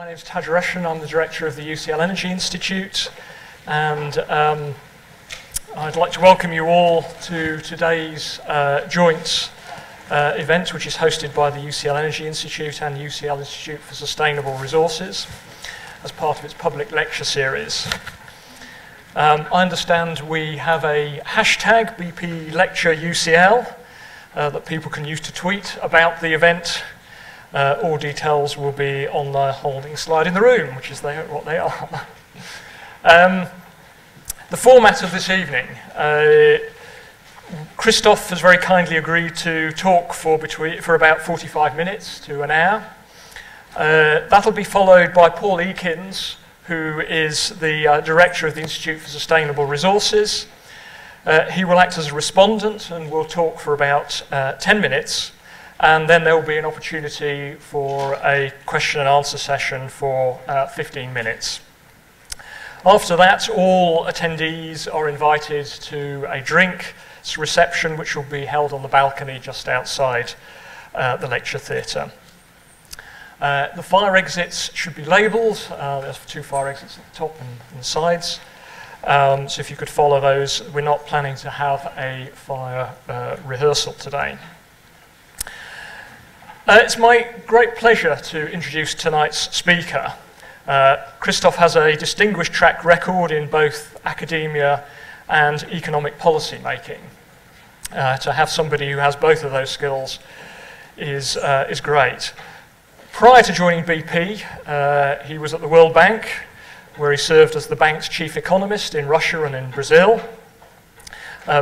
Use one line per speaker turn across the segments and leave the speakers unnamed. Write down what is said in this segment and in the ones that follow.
My name is Taj Reshan. I'm the director of the UCL-Energy Institute, and I'd like to welcome you all to today's joint event, which is hosted by the UCL-Energy Institute and UCL Institute for Sustainable Resources as part of its public lecture series. I understand we have a hashtag, BP Lecture UCL, that people can use to tweet about the event. All details will be on the holding slide in the room, which is what they are. The format of this evening, Christoph has very kindly agreed to talk for about 45 minutes to an hour. That'll be followed by Paul Eakins, who is the director of the Institute for Sustainable Resources. He will act as a respondent and will talk for about 10 minutes. And then there will be an opportunity for a question and answer session for 15 minutes. After that, all attendees are invited to a drinks reception, which will be held on the balcony just outside the lecture theatre. The fire exits should be labelled. There's two fire exits at the top and the sides. So if you could follow those, we're not planning to have a fire rehearsal today. It's my great pleasure to introduce tonight's speaker. Christoph has a distinguished track record in both academia and economic policy making. To have somebody who has both of those skills is great. Prior to joining BP, he was at the World Bank, where he served as the bank's chief economist in Russia and in Brazil.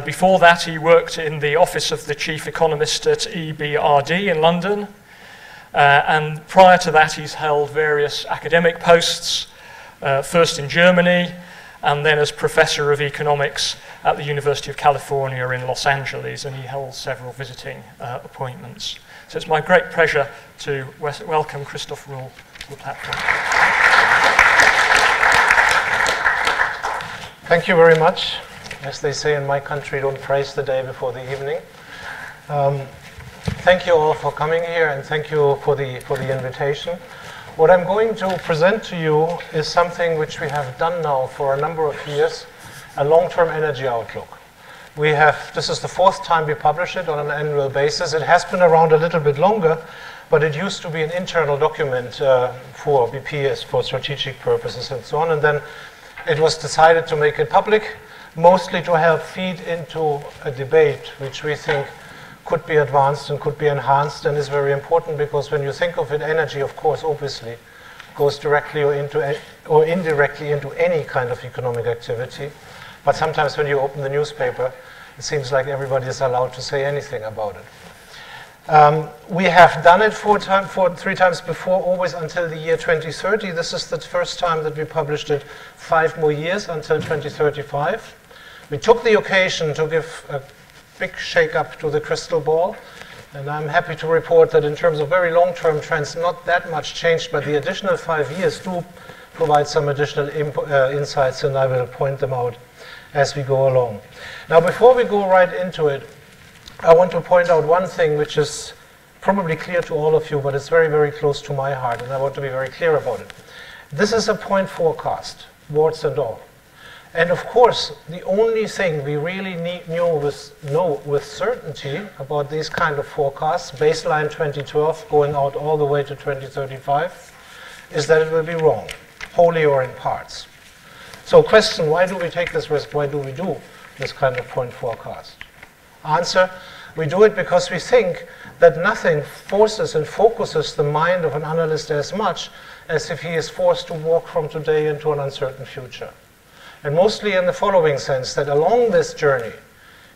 Before that, he worked in the office of the chief economist at EBRD in London. And prior to that, he's held various academic posts, first in Germany, and then as professor of economics at the University of California in Los Angeles, and he held several visiting appointments. So it's my great pleasure to welcome Christoph Rühl to the platform.
Thank you very much. As they say in my country, don't praise the day before the evening. Thank you all for coming here, and thank you for the invitation. What I'm going to present to you is something which we have done now for a number of years, a long-term energy outlook. This is the fourth time we publish it on an annual basis. It has been around a little bit longer, but it used to be an internal document for BP for strategic purposes and so on, and then it was decided to make it public, mostly to help feed into a debate which we think could be advanced and could be enhanced, and is very important because when you think of it, energy, of course, obviously, goes directly or indirectly into any kind of economic activity. But sometimes when you open the newspaper, it seems like everybody is allowed to say anything about it. We have done it three times before, always until the year 2030. This is the first time that we published it 5 more years until 2035. We took the occasion to give a big shake-up to the crystal ball, and I'm happy to report that in terms of very long-term trends, not that much changed, but the additional 5 years do provide some additional insights, and I will point them out as we go along. Now, before we go right into it, I want to point out one thing which is probably clear to all of you, but it's very, very close to my heart, and I want to be very clear about it. This is a point forecast, warts and all. And of course, the only thing we really know with certainty about these kind of forecasts, baseline 2012 going out all the way to 2035, is that it will be wrong, wholly or in parts. So question, why do we take this risk? Why do we do this kind of point forecast? Answer, we do it because we think that nothing forces and focuses the mind of an analyst as much as if he is forced to walk from today into an uncertain future. And mostly in the following sense, that along this journey,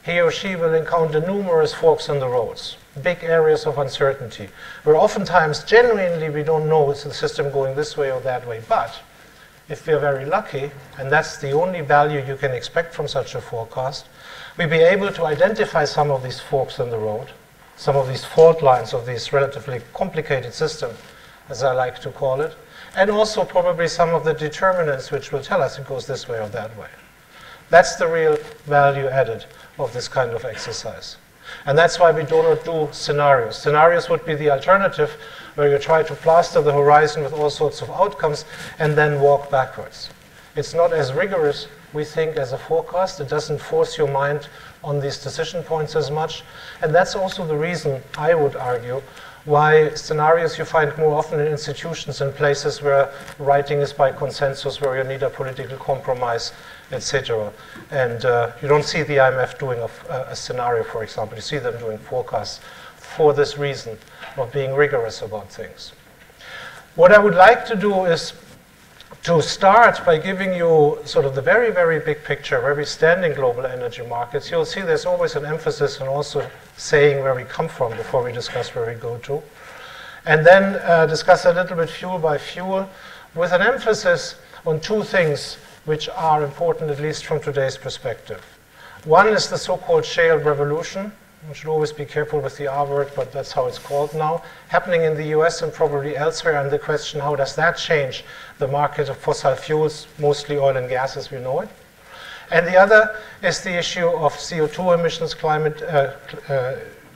he or she will encounter numerous forks in the roads, big areas of uncertainty, where oftentimes, genuinely, we don't know is the system going this way or that way. But if we're very lucky, and that's the only value you can expect from such a forecast, we'll be able to identify some of these forks in the road, some of these fault lines of this relatively complicated system, as I like to call it, and also probably some of the determinants which will tell us it goes this way or that way. That's the real value added of this kind of exercise. And that's why we do not do scenarios. Scenarios would be the alternative, where you try to plaster the horizon with all sorts of outcomes and then walk backwards. It's not as rigorous, we think, as a forecast. It doesn't force your mind on these decision points as much. And that's also the reason, I would argue, why scenarios you find more often in institutions and places where writing is by consensus, where you need a political compromise, etc. And you don't see the IMF doing a scenario, for example. You see them doing forecasts for this reason of being rigorous about things. What I would like to do is to start by giving you sort of the very, very big picture where we stand in global energy markets. You'll see there's always an emphasis on also saying where we come from before we discuss where we go to. And then discuss a little bit fuel by fuel with an emphasis on two things which are important, at least from today's perspective. One is the so-called shale revolution. We should always be careful with the R word, but that's how it's called now, happening in the US and probably elsewhere, and the question, how does that change the market of fossil fuels, mostly oil and gas as we know it? And the other is the issue of CO2 emissions,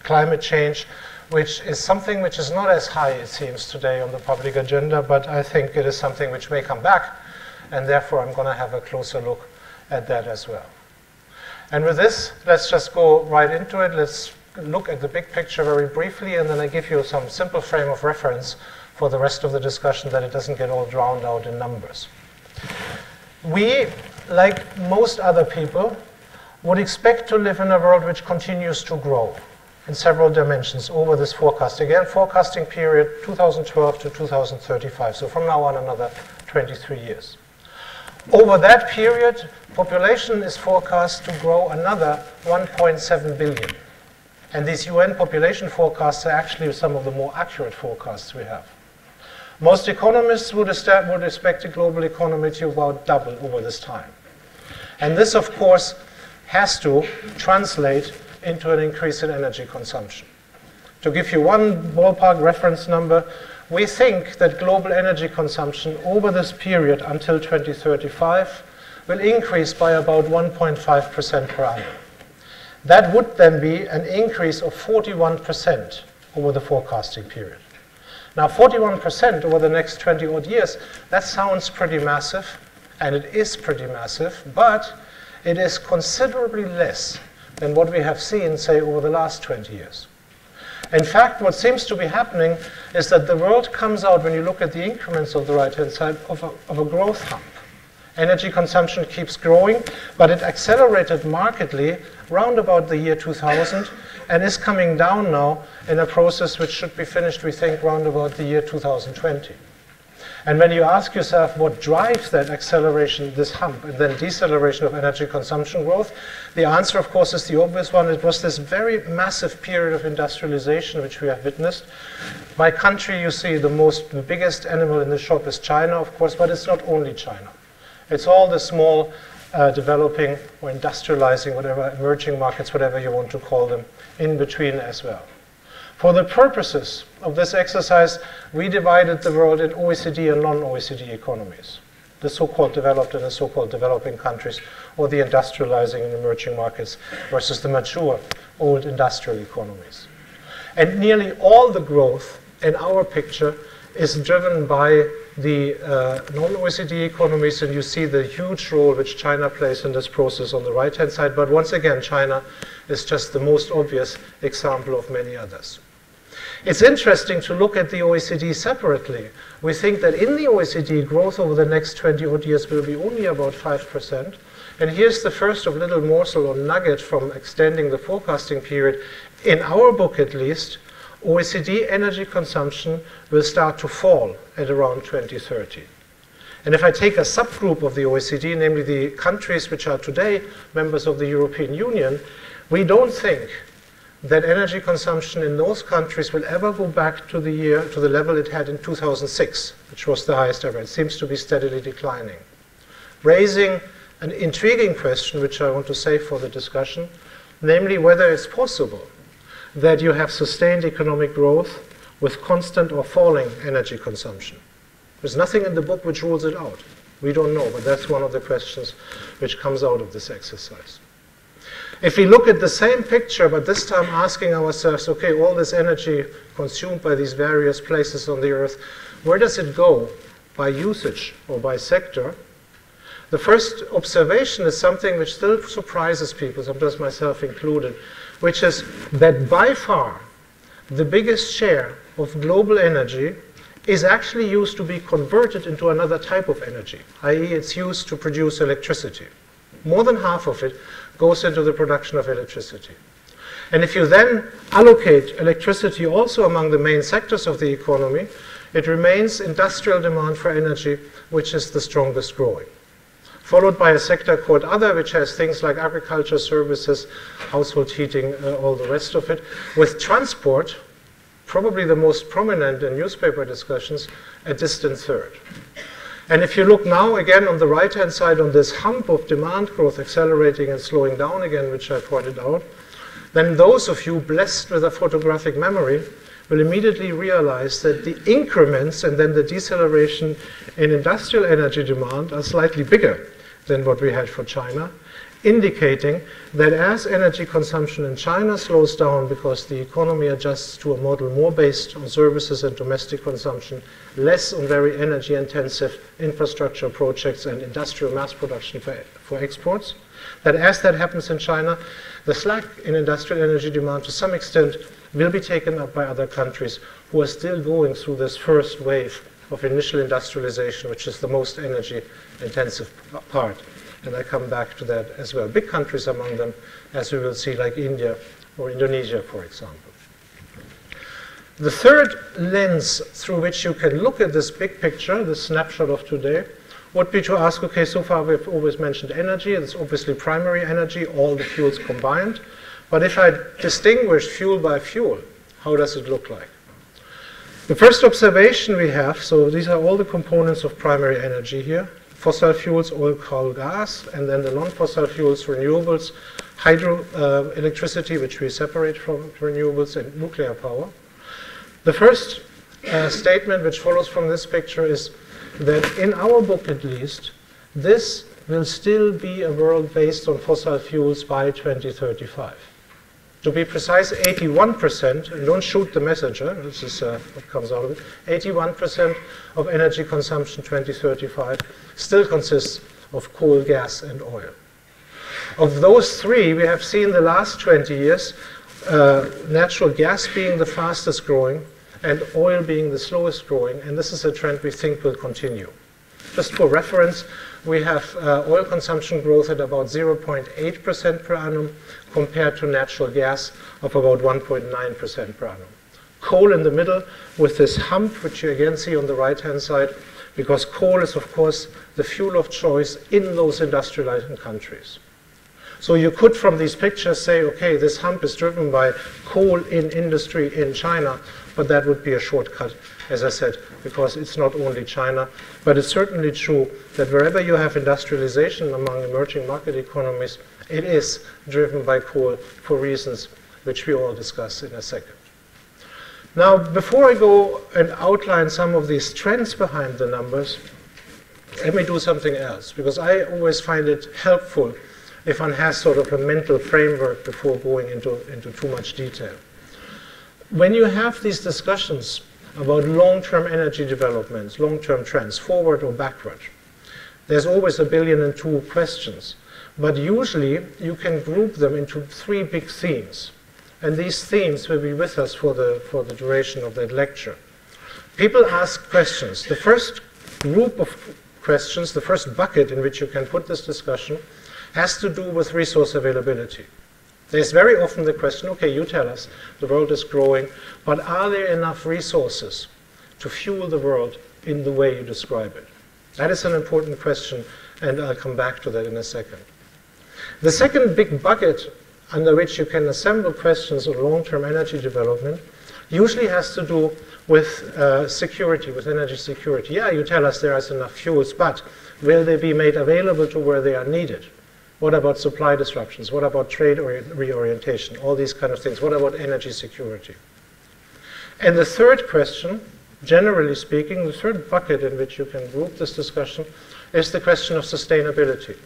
climate change, which is something which is not as high, it seems, today on the public agenda, but I think it is something which may come back, and therefore I'm going to have a closer look at that as well. And with this, let's just go right into it. Let's look at the big picture very briefly, and then I give you some simple frame of reference for the rest of the discussion, that it doesn't get all drowned out in numbers. We, like most other people, would expect to live in a world which continues to grow in several dimensions over this forecast. Again, forecasting period 2012 to 2035, so from now on another 23 years. Over that period, population is forecast to grow another 1.7 billion. And these UN population forecasts are actually some of the more accurate forecasts we have. Most economists would expect the global economy to about double over this time. And this, of course, has to translate into an increase in energy consumption. To give you one ballpark reference number, we think that global energy consumption over this period until 2035 will increase by about 1.5% per annum. That would then be an increase of 41% over the forecasting period. Now, 41% over the next 20 odd years, that sounds pretty massive, and it is pretty massive, but it is considerably less than what we have seen, say, over the last 20 years. In fact, what seems to be happening is that the world comes out, when you look at the increments of the right-hand side, of a growth hump. Energy consumption keeps growing, but it accelerated markedly round about the year 2000 and is coming down now in a process which should be finished, we think, round about the year 2020. And when you ask yourself what drives that acceleration, this hump, and then deceleration of energy consumption growth, the answer, of course, is the obvious one. It was this very massive period of industrialization which we have witnessed. By country, you see the biggest animal in the shop is China, of course, but it's not only China. It's all the small developing or industrializing, whatever, emerging markets, whatever you want to call them, in between as well. For the purposes of this exercise, we divided the world in OECD and non-OECD economies, the so-called developed and the so-called developing countries, or the industrializing and emerging markets versus the mature, old industrial economies. And nearly all the growth in our picture is driven by the non-OECD economies, and you see the huge role which China plays in this process on the right-hand side. But once again, China is just the most obvious example of many others. It's interesting to look at the OECD separately. We think that in the OECD, growth over the next 20 odd years will be only about 5%. And here's the first of little morsel or nugget from extending the forecasting period. In our book, at least, OECD energy consumption will start to fall at around 2030. And if I take a subgroup of the OECD, namely the countries which are today members of the European Union, we don't think that energy consumption in those countries will ever go back to the level it had in 2006, which was the highest ever. It seems to be steadily declining, raising an intriguing question, which I want to save for the discussion, namely whether it's possible that you have sustained economic growth with constant or falling energy consumption. There's nothing in the book which rules it out. We don't know, but that's one of the questions which comes out of this exercise. If we look at the same picture, but this time asking ourselves, okay, all this energy consumed by these various places on the Earth, where does it go by usage or by sector? The first observation is something which still surprises people, sometimes myself included, which is that by far the biggest share of global energy is actually used to be converted into another type of energy, i.e. it's used to produce electricity. More than half of it goes into the production of electricity. And if you then allocate electricity also among the main sectors of the economy, it remains industrial demand for energy, which is the strongest growing. Followed by a sector called other, which has things like agriculture, services, household heating, all the rest of it, with transport, probably the most prominent in newspaper discussions, a distant third. And if you look now again on the right-hand side on this hump of demand growth accelerating and slowing down again, which I pointed out, then those of you blessed with a photographic memory will immediately realize that the increments and then the deceleration in industrial energy demand are slightly bigger than what we had for China, indicating that as energy consumption in China slows down because the economy adjusts to a model more based on services and domestic consumption, less on very energy intensive infrastructure projects and industrial mass production for exports, that as that happens in China, the slack in industrial energy demand to some extent will be taken up by other countries who are still going through this first wave of initial industrialization, which is the most energy intensive part. And I come back to that as well. Big countries among them, as we will see, like India or Indonesia, for example. The third lens through which you can look at this big picture, this snapshot of today, would be to ask, okay, so far we've always mentioned energy. It's obviously primary energy, all the fuels combined. But if I distinguish fuel by fuel, how does it look like? The first observation we have, so these are all the components of primary energy here. Fossil fuels, oil, coal, gas, and then the non-fossil fuels, renewables, hydro electricity, which we separate from renewables, and nuclear power. The first statement which follows from this picture is that in our book at least, this will still be a world based on fossil fuels by 2035. To be precise, 81%, and don't shoot the messenger, this is what comes out of it, 81% of energy consumption 2035 still consists of coal, gas, and oil. Of those three, we have seen the last 20 years, natural gas being the fastest growing and oil being the slowest growing, and this is a trend we think will continue. Just for reference, we have oil consumption growth at about 0.8% per annum compared to natural gas of about 1.9% per annum. Coal in the middle with this hump, which you again see on the right-hand side, because coal is, of course, the fuel of choice in those industrializing countries. So you could, from these pictures, say, okay, this hump is driven by coal in industry in China, but that would be a shortcut, as I said, because it's not only China. But it's certainly true that wherever you have industrialization among emerging market economies, it is driven by coal for reasons which we all discuss in a second. Now, before I go and outline some of these trends behind the numbers, let me do something else, because I always find it helpful if one has sort of a mental framework before going into too much detail. When you have these discussions about long-term energy developments, long-term trends, forward or backward, there's always 1 billion and 2 questions. But usually you can group them into 3 big themes. And these themes will be with us for the duration of that lecture. People ask questions. The first group of questions, the first bucket in which you can put this discussion, has to do with resource availability. There's very often the question, okay, you tell us, the world is growing, but are there enough resources to fuel the world in the way you describe it? That is an important question, and I'll come back to that in a second. The second big bucket under which you can assemble questions on long-term energy development usually has to do with security, with energy security. Yeah, you tell us there is enough fuels, but will they be made available to where they are needed? What about supply disruptions? What about trade reorientation? All these kind of things. What about energy security? And the third question, generally speaking, the third bucket in which you can group this discussion is the question of sustainability.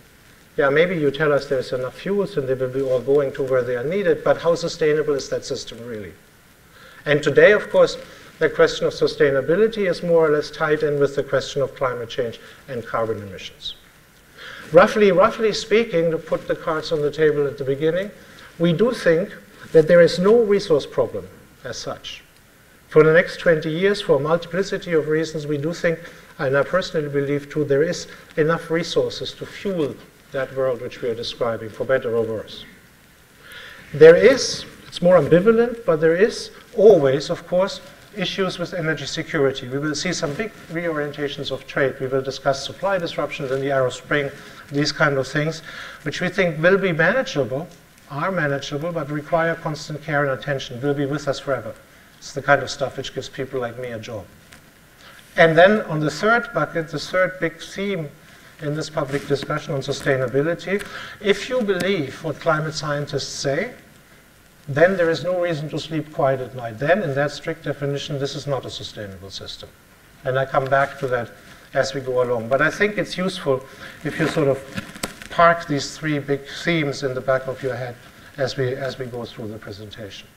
Yeah, maybe you tell us there's enough fuels and they will be all going to where they are needed, but how sustainable is that system really? And today, of course, the question of sustainability is more or less tied in with the question of climate change and carbon emissions. Roughly speaking, to put the cards on the table at the beginning, we do think that there is no resource problem as such. For the next 20 years, for a multiplicity of reasons, we do think, and I personally believe too, there is enough resources to fuel that world which we are describing, for better or worse. There is, it's more ambivalent, but there is always, of course, issues with energy security. We will see some big reorientations of trade. We will discuss supply disruptions in the Arab Spring, these kind of things, which we think will be manageable, are manageable, but require constant care and attention, will be with us forever. It's the kind of stuff which gives people like me a job. And then on the third bucket, the third big theme in this public discussion on sustainability, if you believe what climate scientists say, then there is no reason to sleep quiet at night. Then, in that strict definition, this is not a sustainable system. And I come back to that as we go along. But I think it's useful if you sort of park these three big themes in the back of your head as we go through the presentation.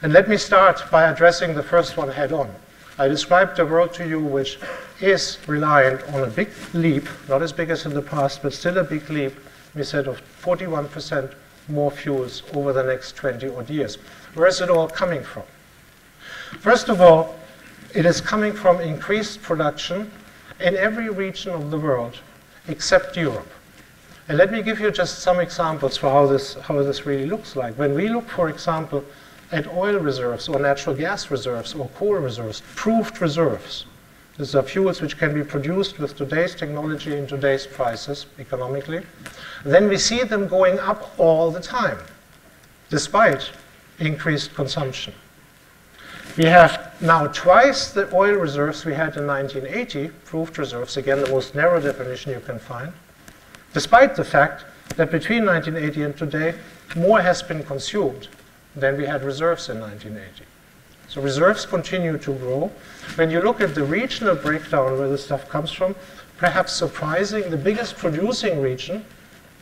And let me start by addressing the first one head on. I described a world to you which is reliant on a big leap, not as big as in the past, but still a big leap, we said, of 41% more fuels over the next 20 odd years. Where is it all coming from? First of all, it is coming from increased production in every region of the world except Europe. And let me give you just some examples for how this really looks like. When we look, for example, at oil reserves or natural gas reserves or coal reserves, proved reserves, these are fuels which can be produced with today's technology and today's prices economically, then we see them going up all the time, despite increased consumption. We have now twice the oil reserves we had in 1980, proved reserves, again the most narrow definition you can find, despite the fact that between 1980 and today, more has been consumed than we had reserves in 1980. So reserves continue to grow. When you look at the regional breakdown where the stuff comes from, perhaps surprising, the biggest producing region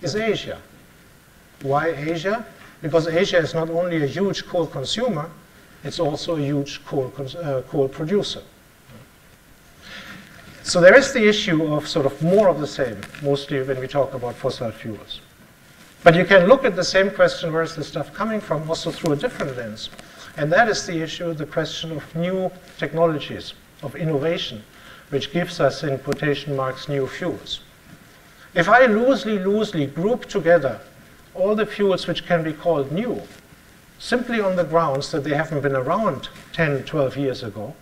is Asia. Why Asia? Because Asia is not only a huge coal consumer, it's also a huge coal producer. So there is the issue of sort of more of the same, mostly when we talk about fossil fuels. But you can look at the same question, where is the stuff coming from, also through a different lens. And that is the issue, the question of new technologies, of innovation, which gives us, in quotation marks, new fuels. If I loosely group together all the fuels which can be called new, simply on the grounds that they haven't been around 10, 12 years ago,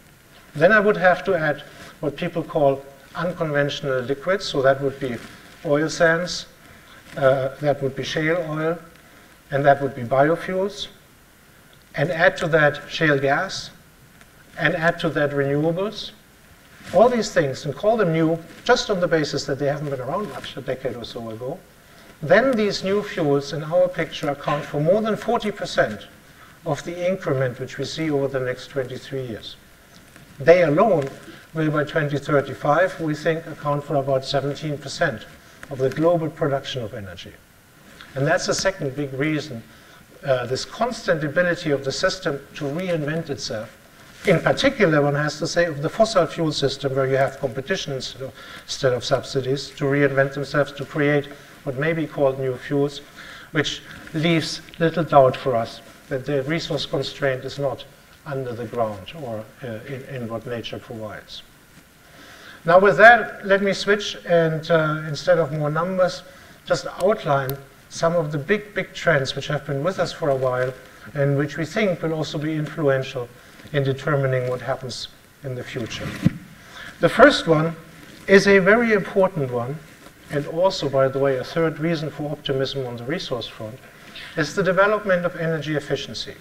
then I would have to add what people call unconventional liquids, so that would be oil sands, that would be shale oil, and that would be biofuels, and add to that shale gas, and add to that renewables, all these things, and call them new just on the basis that they haven't been around much a decade or so ago, then these new fuels in our picture account for more than 40% of the increment which we see over the next 23 years. They alone will, by 2035, we think, account for about 17% of the global production of energy. And that's the second big reason, this constant ability of the system to reinvent itself. In particular, one has to say, of the fossil fuel system, where you have competition instead of subsidies, to reinvent themselves, to create what may be called new fuels, which leaves little doubt for us that the resource constraint is not under the ground or in what nature provides. Now with that, let me switch and instead of more numbers, just outline some of the big trends which have been with us for a while and which we think will also be influential in determining what happens in the future. The first one is a very important one, and also, by the way, a third reason for optimism on the resource front, is the development of energy efficiency.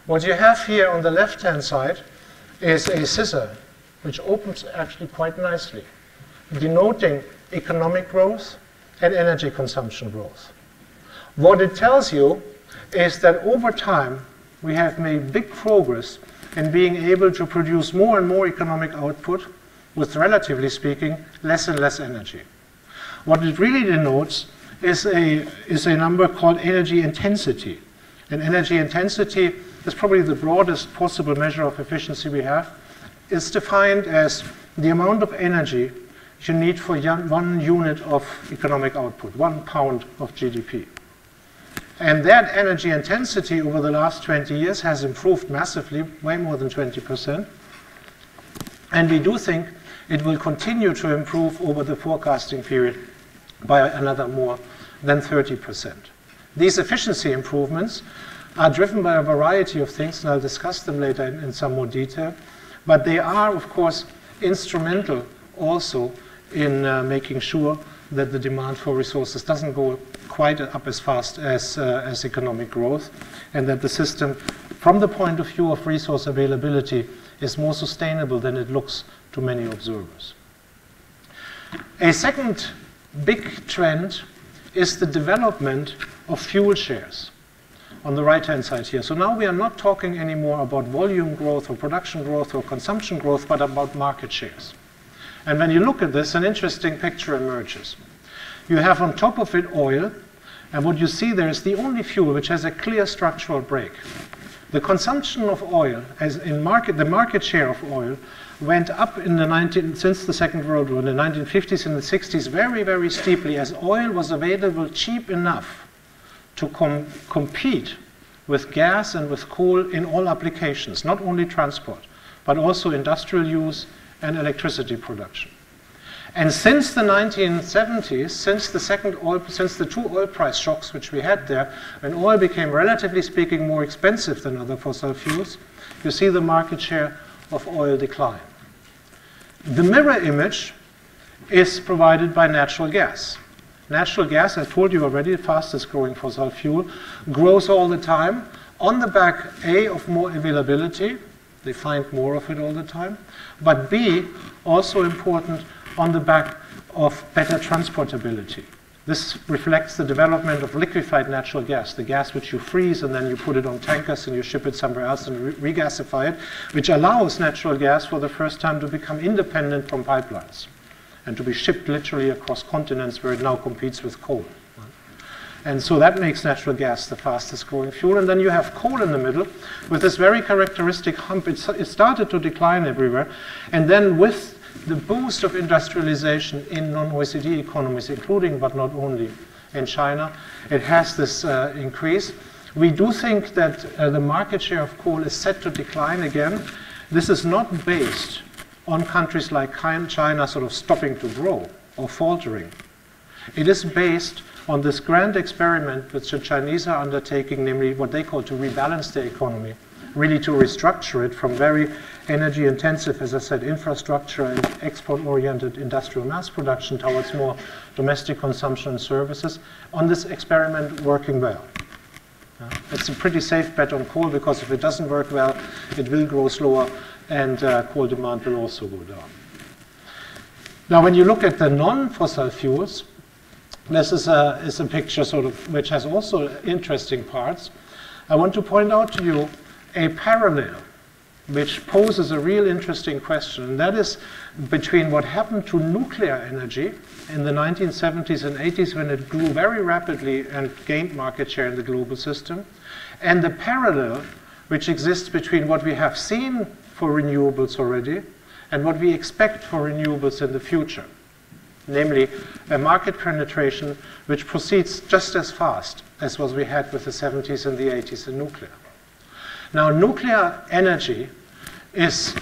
What you have here on the left-hand side is a scissor, which opens actually quite nicely, denoting economic growth and energy consumption growth. What it tells you is that over time, we have made big progress in being able to produce more and more economic output with, relatively speaking, less and less energy. What it really denotes is a number called energy intensity. And energy intensity is probably the broadest possible measure of efficiency we have. It's defined as the amount of energy you need for 1 unit of economic output, 1 pound of GDP. And that energy intensity over the last 20 years has improved massively, way more than 20%. And we do think it will continue to improve over the forecasting period by another more than 30%. These efficiency improvements are driven by a variety of things, and I'll discuss them later in some more detail. But they are, of course, instrumental also in making sure that the demand for resources doesn't go quite up as fast as economic growth, and that the system, from the point of view of resource availability, is more sustainable than it looks to many observers. A second big trend is the development of fuel shares on the right-hand side here. So now we are not talking anymore about volume growth or production growth or consumption growth, but about market shares. And when you look at this, an interesting picture emerges. You have on top of it oil, and what you see there is the only fuel which has a clear structural break. The consumption of oil, as in the market share of oil, went up in since the Second World War, in the 1950s and the 60s, very, very steeply, as oil was available cheap enough to compete with gas and with coal in all applications, not only transport, but also industrial use and electricity production. And since the 1970s, since the 2 oil price shocks which we had there, when oil became, relatively speaking, more expensive than other fossil fuels, you see the market share of oil decline. The mirror image is provided by natural gas. Natural gas, I told you already, the fastest growing fossil fuel, grows all the time on the back, A, of more availability. They find more of it all the time. But B, also important, on the back of better transportability. This reflects the development of liquefied natural gas, the gas which you freeze and then you put it on tankers and you ship it somewhere else and regasify it, which allows natural gas for the first time to become independent from pipelines and to be shipped literally across continents where it now competes with coal. And so that makes natural gas the fastest growing fuel. And then you have coal in the middle with this very characteristic hump. It started to decline everywhere. And then with the boost of industrialization in non-OECD economies, including but not only in China, it has this increase. We do think that the market share of coal is set to decline again. This is not based on countries like China sort of stopping to grow or faltering. It is based on this grand experiment which the Chinese are undertaking, namely what they call to rebalance their economy, really to restructure it from very energy intensive, as I said, infrastructure and export-oriented industrial mass production towards more domestic consumption and services. On this experiment working well. It's a pretty safe bet on coal, because if it doesn't work well, it will grow slower and coal demand will also go down. Now, when you look at the non-fossil fuels, this is a picture sort of which has also interesting parts. I want to point out to you a parallel which poses a real interesting question, and that is between what happened to nuclear energy in the 1970s and 80s, when it grew very rapidly and gained market share in the global system, and the parallel which exists between what we have seen for renewables already and what we expect for renewables in the future, namely a market penetration which proceeds just as fast as what we had with the 70s and the 80s in nuclear. Now, nuclear energy is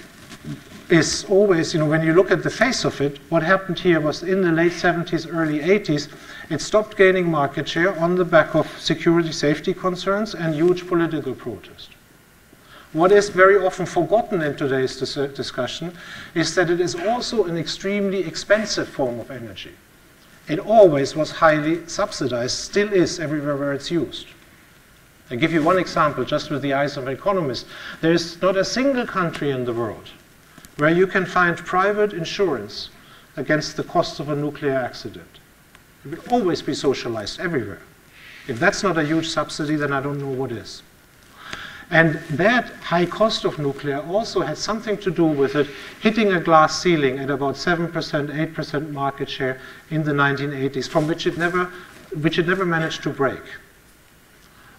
always, when you look at the face of it, what happened here was in the late 70s, early 80s, it stopped gaining market share on the back of security safety concerns and huge political protest. What is very often forgotten in today's discussion is that it is also an extremely expensive form of energy. It always was highly subsidized, still is everywhere where it's used. I'll give you one example, just with the eyes of an economist. There is not a single country in the world where you can find private insurance against the cost of a nuclear accident. It will always be socialized everywhere. If that's not a huge subsidy, then I don't know what is. And that high cost of nuclear also had something to do with it hitting a glass ceiling at about 7%, 8% market share in the 1980s, from which it never managed to break.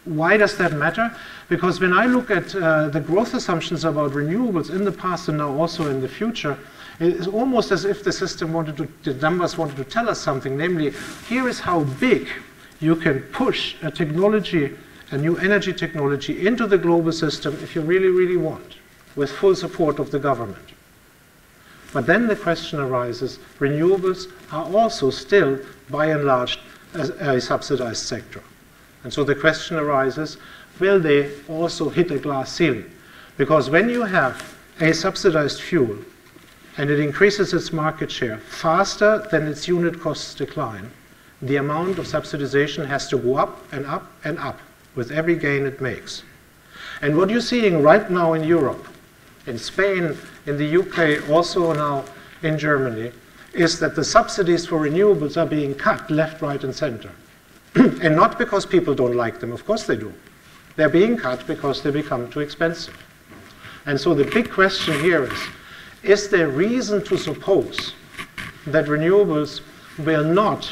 Why does that matter? Because when I look at the growth assumptions about renewables in the past and now also in the future, it's almost as if the system the numbers wanted to tell us something, namely, here is how big you can push a technology, a new energy technology, into the global system if you really, really want, with full support of the government. But then the question arises, renewables are also still, by and large, a subsidized sector. And so the question arises, will they also hit a glass ceiling? Because when you have a subsidized fuel and it increases its market share faster than its unit costs decline, the amount of subsidization has to go up and up and up with every gain it makes. And what you're seeing right now in Europe, in Spain, in the UK, also now in Germany, is that the subsidies for renewables are being cut left, right, and center. And not because people don't like them, of course they do. They're being cut because they become too expensive. And so the big question here is there reason to suppose that renewables will not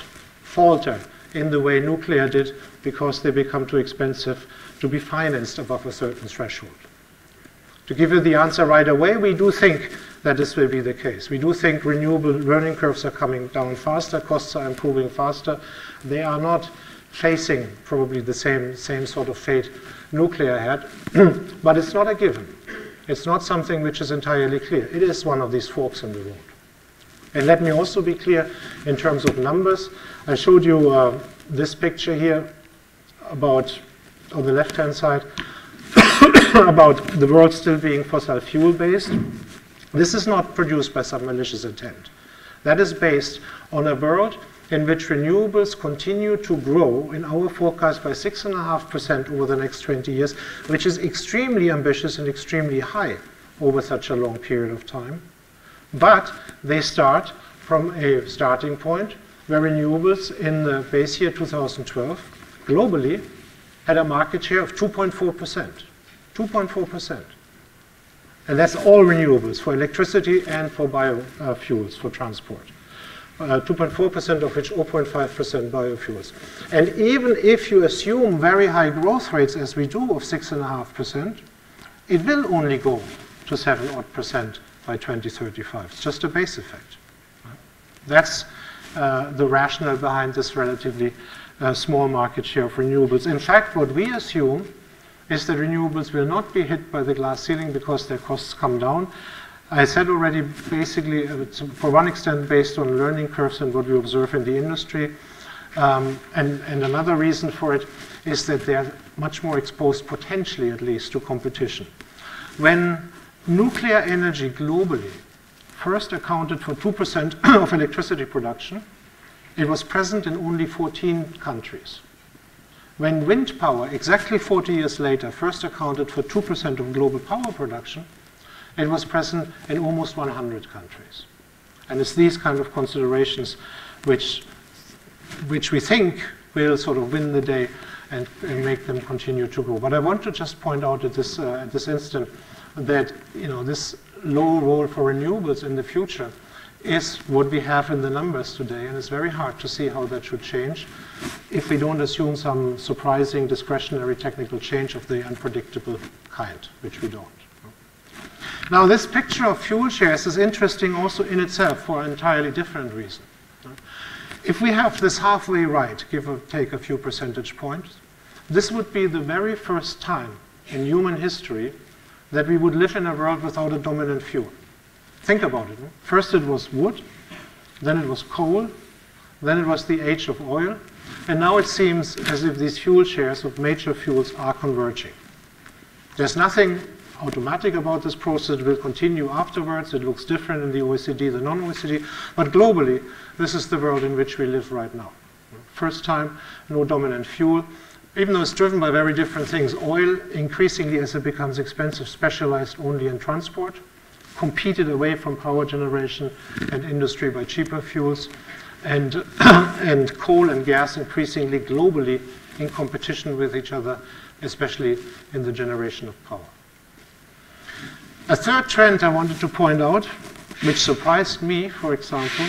falter in the way nuclear did because they become too expensive to be financed above a certain threshold? To give you the answer right away, we do think that this will be the case. We do think renewable learning curves are coming down faster, costs are improving faster. They are not facing probably the same sort of fate nuclear had, but it's not a given. It's not something which is entirely clear. It is one of these forks in the road. And let me also be clear in terms of numbers. I showed you this picture here about, on the left-hand side, about the world still being fossil fuel-based. This is not produced by some malicious intent. That is based on a world in which renewables continue to grow in our forecast by 6.5% over the next 20 years, which is extremely ambitious and extremely high over such a long period of time. But they start from a starting point where renewables in the base year 2012 globally had a market share of 2.4%. 2.4%. And that's all renewables for electricity and for biofuels for transport. 2.4% of which 0.5% biofuels. And even if you assume very high growth rates as we do of 6.5%, it will only go to 7% by 2035. It's just a base effect. That's the rationale behind this relatively small market share of renewables. In fact, what we assume is that renewables will not be hit by the glass ceiling because their costs come down. I said already, basically, for one extent, based on learning curves and what we observe in the industry. And another reason for it is that they are much more exposed, potentially at least, to competition. When nuclear energy globally first accounted for 2% of electricity production, it was present in only 14 countries. When wind power, exactly 40 years later, first accounted for 2% of global power production, it was present in almost 100 countries. And it's these kind of considerations which we think will sort of win the day and make them continue to grow. But I want to just point out at this instant that this low role for renewables in the future is what we have in the numbers today, and it's very hard to see how that should change if we don't assume some surprising discretionary technical change of the unpredictable kind, which we don't. Now, this picture of fuel shares is interesting also in itself for an entirely different reason. If we have this halfway right, give or take a few percentage points, this would be the very first time in human history that we would live in a world without a dominant fuel. Think about it. First it was wood, then it was coal, then it was the age of oil, and now it seems as if these fuel shares of major fuels are converging. There's nothing automatic about this process. It will continue afterwards. It looks different in the OECD than non-OECD, but globally, this is the world in which we live right now. First time, no dominant fuel, even though it's driven by very different things. Oil, increasingly as it becomes expensive, specialized only in transport, competed away from power generation and industry by cheaper fuels, and coal and gas increasingly globally in competition with each other especially in the generation of power. A third trend I wanted to point out, which surprised me, for example,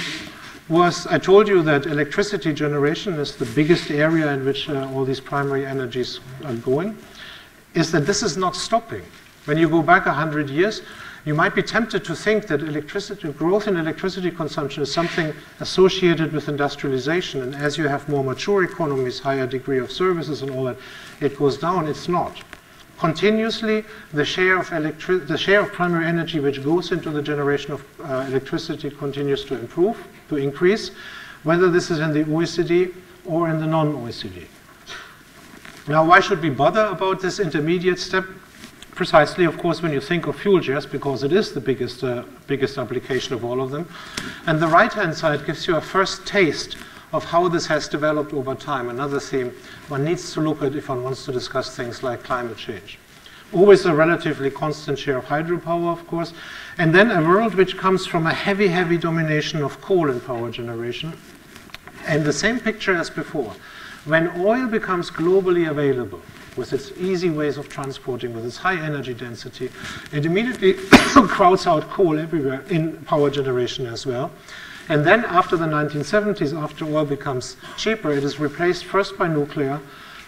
was I told you that electricity generation is the biggest area in which all these primary energies are going, is that this is not stopping. When you go back 100 years, you might be tempted to think that growth in electricity consumption is something associated with industrialization, and as you have more mature economies, higher degree of services and all that, it goes down. It's not. Continuously, the share of primary energy which goes into the generation of electricity continues to increase, whether this is in the OECD or in the non-OECD. Now, why should we bother about this intermediate step? Precisely, of course, when you think of fuel gas, because it is the biggest application of all of them. And the right-hand side gives you a first taste of how this has developed over time. Another theme one needs to look at if one wants to discuss things like climate change. Always a relatively constant share of hydropower, of course, and then a world which comes from a heavy, heavy domination of coal in power generation. And the same picture as before. When oil becomes globally available, with its easy ways of transporting, with its high energy density, it immediately crowds out coal everywhere in power generation as well. And then after the 1970s, after oil becomes cheaper, it is replaced first by nuclear,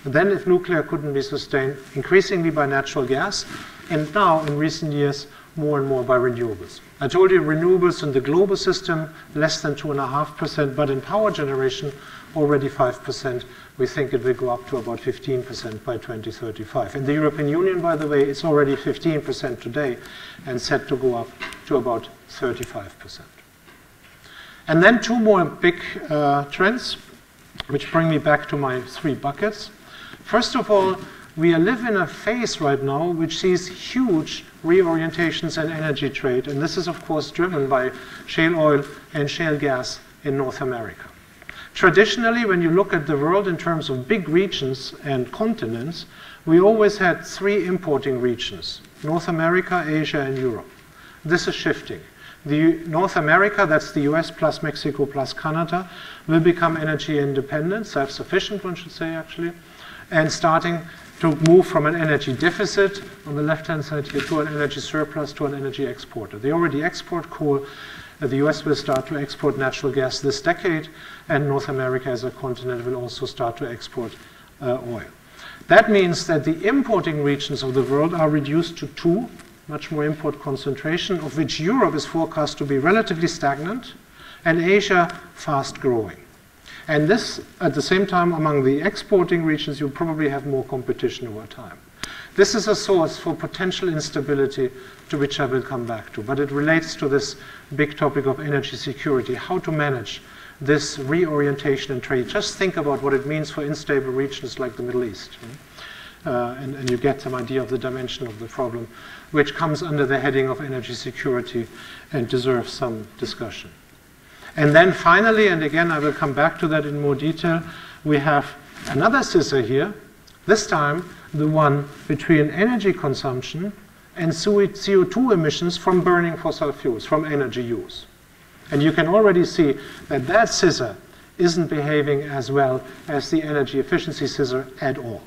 and then if nuclear couldn't be sustained, increasingly by natural gas, and now in recent years, more and more by renewables. I told you renewables in the global system, less than 2.5%, but in power generation, already 5%. We think it will go up to about 15% by 2035. In the European Union, by the way, it's already 15% today and set to go up to about 35%. And then two more big trends, which bring me back to my three buckets. First of all, we live in a phase right now which sees huge reorientations in energy trade, and this is of course driven by shale oil and shale gas in North America. Traditionally, when you look at the world in terms of big regions and continents, we always had three importing regions: North America, Asia, and Europe. This is shifting. The North America, that's the US plus Mexico plus Canada, will become energy independent, self-sufficient, one should say actually, and starting to move from an energy deficit on the left-hand side here to an energy surplus to an energy exporter. They already export coal. The US will start to export natural gas this decade, and North America as a continent will also start to export oil. That means that the importing regions of the world are reduced to two, much more import concentration, of which Europe is forecast to be relatively stagnant, and Asia fast growing. And this, at the same time, among the exporting regions, you probably have more competition over time. This is a source for potential instability to which I will come back to, but it relates to this big topic of energy security, how to manage this reorientation in trade. Just think about what it means for unstable regions like the Middle East. And you get some idea of the dimension of the problem, which comes under the heading of energy security and deserves some discussion. And then finally, and again I will come back to that in more detail, we have another scissor here, this time the one between energy consumption and CO2 emissions from burning fossil fuels, from energy use. And you can already see that that scissor isn't behaving as well as the energy efficiency scissor at all.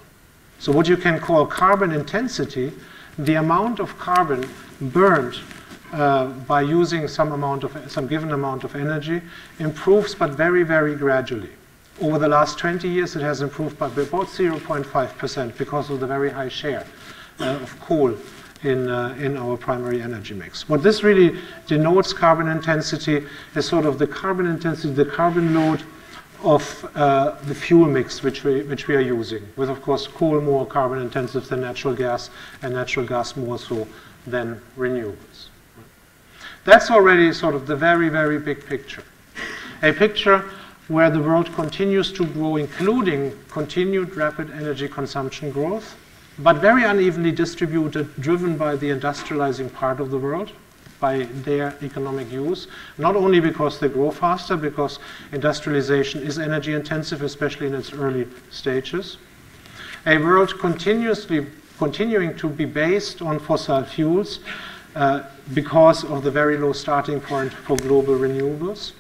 So what you can call carbon intensity, the amount of carbon burned by using some given amount of energy, improves, but very, very gradually. Over the last 20 years, it has improved by about 0.5% because of the very high share of coal in our primary energy mix. What this really denotes carbon intensity is sort of the carbon intensity, the carbon load of the fuel mix which we are using, with of course coal more carbon intensive than natural gas, and natural gas more so than renewables. That's already sort of the very, very big picture. A picture where the world continues to grow, including continued rapid energy consumption growth, but very unevenly distributed, driven by the industrializing part of the world, by their economic use, not only because they grow faster, because industrialization is energy intensive, especially in its early stages. A world continuing to be based on fossil fuels because of the very low starting point for global renewables.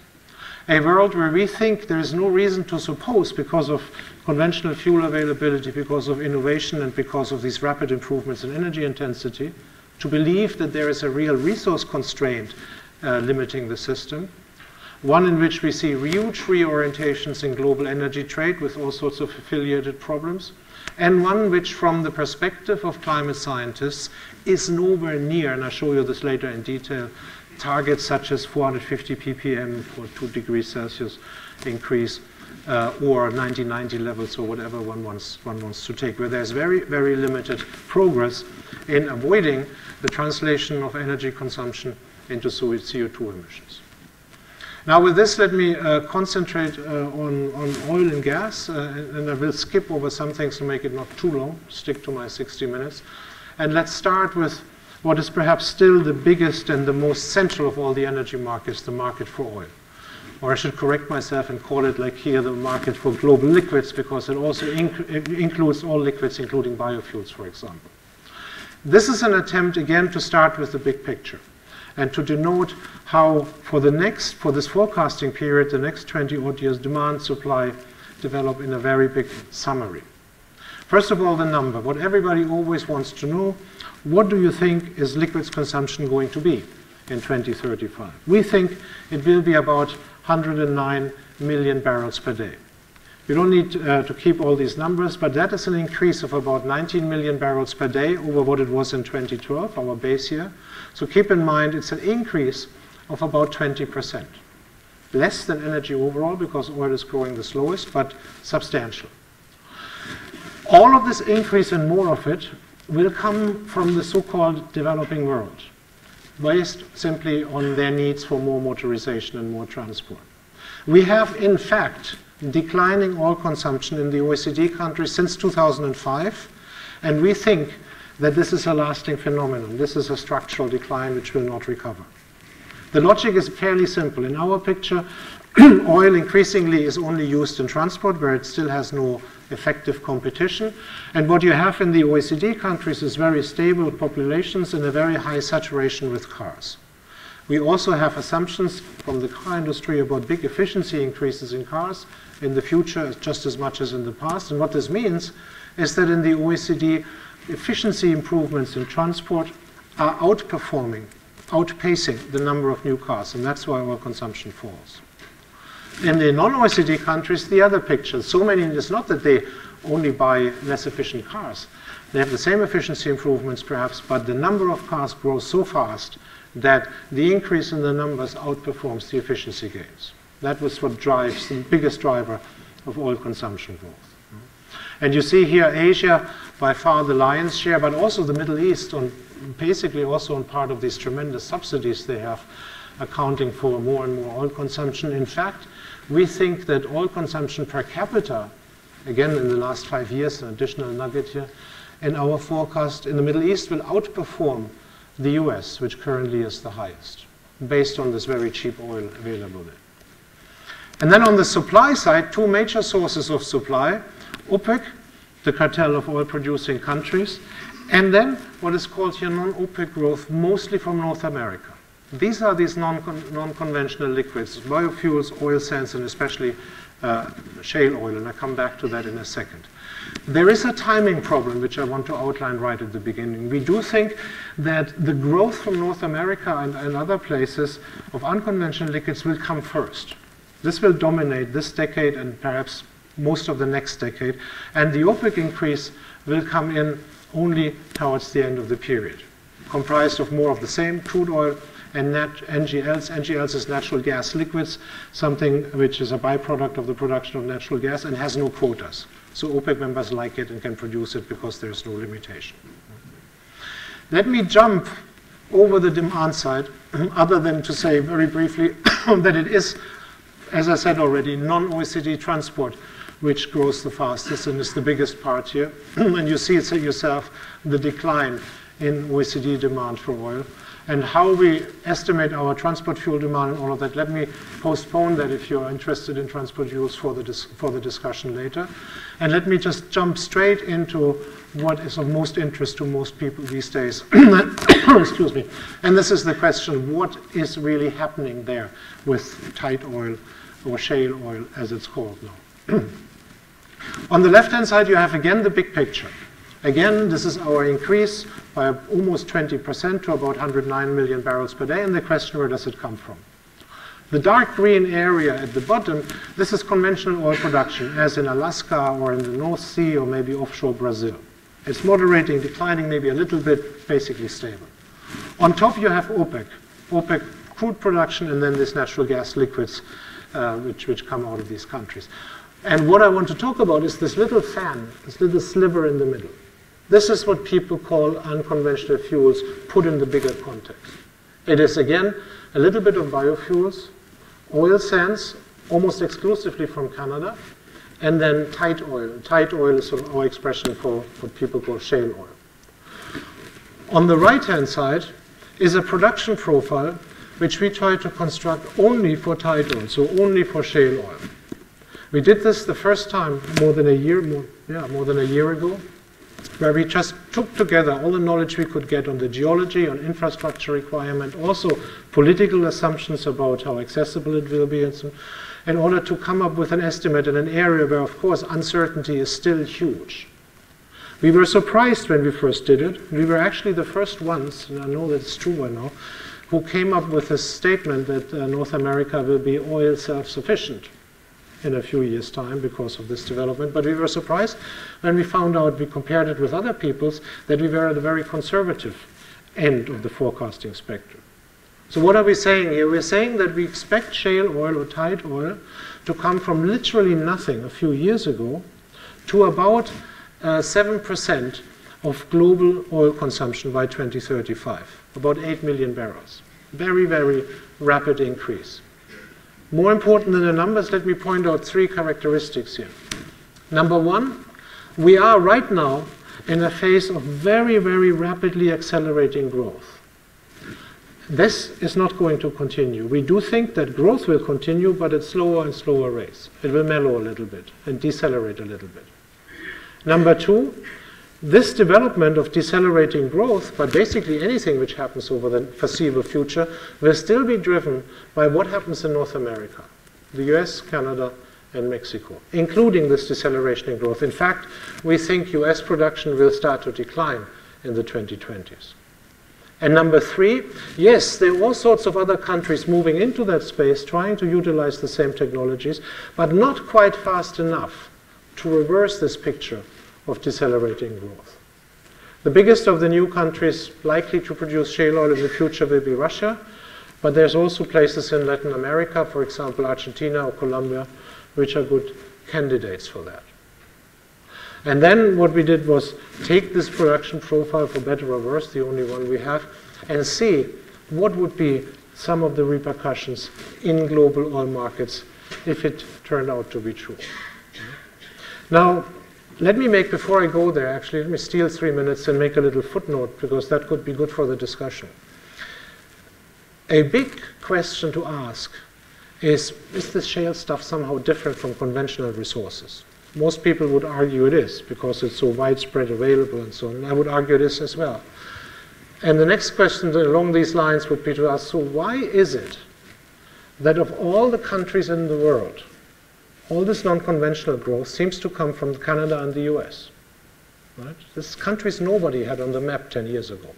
a world where we think there is no reason to suppose, because of conventional fuel availability, because of innovation, and because of these rapid improvements in energy intensity, to believe that there is a real resource constraint limiting the system. One in which we see huge reorientations in global energy trade with all sorts of affiliated problems, and one which, from the perspective of climate scientists, is nowhere near, and I'll show you this later in detail, targets such as 450 ppm for 2 degrees Celsius increase, or 1990 levels, or whatever one wants to take, where there's very, very limited progress in avoiding the translation of energy consumption into CO2 emissions. Now with this, let me concentrate on oil and gas, and I will skip over some things to make it not too long, stick to my 60 minutes. And let's start with what is perhaps still the biggest and the most central of all the energy markets, the market for oil. Or I should correct myself and call it, like here, the market for global liquids, because it also includes all liquids, including biofuels, for example. This is an attempt, again, to start with the big picture and to denote how, for this forecasting period, the next 20-odd years, demand, supply develop in a very big summary. First of all, the number. What everybody always wants to know, what do you think is liquids consumption going to be in 2035? We think it will be about 109 million barrels per day. You don't need to keep all these numbers, but that is an increase of about 19 million barrels per day over what it was in 2012, our base year. So keep in mind, it's an increase of about 20%. Less than energy overall, because oil is growing the slowest, but substantial. All of this increase and more of it will come from the so-called developing world, based simply on their needs for more motorization and more transport. We have, in fact, declining oil consumption in the OECD countries since 2005, and we think that this is a lasting phenomenon. This is a structural decline which will not recover. The logic is fairly simple. In our picture, oil increasingly is only used in transport, where it still has no effective competition. And what you have in the OECD countries is very stable populations and a very high saturation with cars. We also have assumptions from the car industry about big efficiency increases in cars in the future, just as much as in the past. And what this means is that in the OECD, efficiency improvements in transport are outpacing the number of new cars, and that's why our consumption falls. In the non-OECD countries, the other picture. So many, it's not that they only buy less efficient cars. They have the same efficiency improvements perhaps, but the number of cars grows so fast that the increase in the numbers outperforms the efficiency gains. That was what drives the biggest driver of oil consumption growth. And you see here Asia, by far the lion's share, but also the Middle East, basically also on part of these tremendous subsidies they have, accounting for more and more oil consumption. In fact, we think that oil consumption per capita, again in the last 5 years, an additional nugget here, in our forecast in the Middle East will outperform the US, which currently is the highest, based on this very cheap oil available there. And then on the supply side, two major sources of supply: OPEC, the cartel of oil-producing countries, and then what is called here non-OPEC growth, mostly from North America. These are these non-conventional liquids, biofuels, oil sands, and especially shale oil, and I'll come back to that in a second. There is a timing problem, which I want to outline right at the beginning. We do think that the growth from North America and other places of unconventional liquids will come first. This will dominate this decade and perhaps most of the next decade, and the OPEC increase will come in only towards the end of the period, comprised of more of the same crude oil and NGLs. NGLs is natural gas liquids, something which is a byproduct of the production of natural gas and has no quotas. So OPEC members like it and can produce it because there's no limitation. Let me jump over the demand side, other than to say very briefly that it is, as I said already, non-OECD transport which grows the fastest and is the biggest part here. And you see it yourself, the decline in OECD demand for oil. And how we estimate our transport fuel demand and all of that, let me postpone that if you're interested in transport fuels for the discussion later. And let me just jump straight into what is of most interest to most people these days. Excuse me. And this is the question: what is really happening there with tight oil or shale oil as it's called now. On the left-hand side, you have again the big picture. Again, this is our increase by almost 20% to about 109 million barrels per day, and the question, where does it come from? The dark green area at the bottom, this is conventional oil production, as in Alaska or in the North Sea or maybe offshore Brazil. It's moderating, declining maybe a little bit, basically stable. On top you have OPEC. OPEC crude production and then this natural gas liquids which come out of these countries. And what I want to talk about is this little fan, this little sliver in the middle. This is what people call unconventional fuels put in the bigger context. It is, again, a little bit of biofuels, oil sands, almost exclusively from Canada, and then tight oil. Tight oil is sort of our expression for what people call shale oil. On the right-hand side is a production profile which we try to construct only for tight oil, so only for shale oil. We did this the first time more than a year ago, where we just took together all the knowledge we could get on the geology, on infrastructure requirement, also political assumptions about how accessible it will be, and so, in order to come up with an estimate in an area where, of course, uncertainty is still huge. We were surprised when we first did it. We were actually the first ones, and I know that's true by now, who came up with a statement that North America will be oil self-sufficient in a few years' time because of this development. But we were surprised when we found out, we compared it with other people's, that we were at a very conservative end of the forecasting spectrum. So what are we saying here? We're saying that we expect shale oil or tight oil to come from literally nothing a few years ago to about 7% of global oil consumption by 2035, about 8 million barrels. Very, very rapid increase. More important than the numbers, let me point out three characteristics here. Number one, we are right now in a phase of very, very rapidly accelerating growth. This is not going to continue. We do think that growth will continue, but at slower and slower rates. It will mellow a little bit and decelerate a little bit. Number two, this development of decelerating growth, but basically anything which happens over the foreseeable future, will still be driven by what happens in North America, the US, Canada, and Mexico, including this deceleration in growth. In fact, we think US production will start to decline in the 2020s. And number three, yes, there are all sorts of other countries moving into that space, trying to utilize the same technologies, but not quite fast enough to reverse this picture of decelerating growth. The biggest of the new countries likely to produce shale oil in the future will be Russia, but there's also places in Latin America, for example, Argentina or Colombia, which are good candidates for that. And then what we did was take this production profile, for better or worse, the only one we have, and see what would be some of the repercussions in global oil markets if it turned out to be true. Now, let me make, before I go there, actually, let me steal 3 minutes and make a little footnote, because that could be good for the discussion. A big question to ask is this shale stuff somehow different from conventional resources? Most people would argue it is, because it's so widespread available and so on. I would argue it is as well. And the next question along these lines would be to ask, so why is it that of all the countries in the world, all this non-conventional growth seems to come from Canada and the US? Right? These countries nobody had on the map 10 years ago.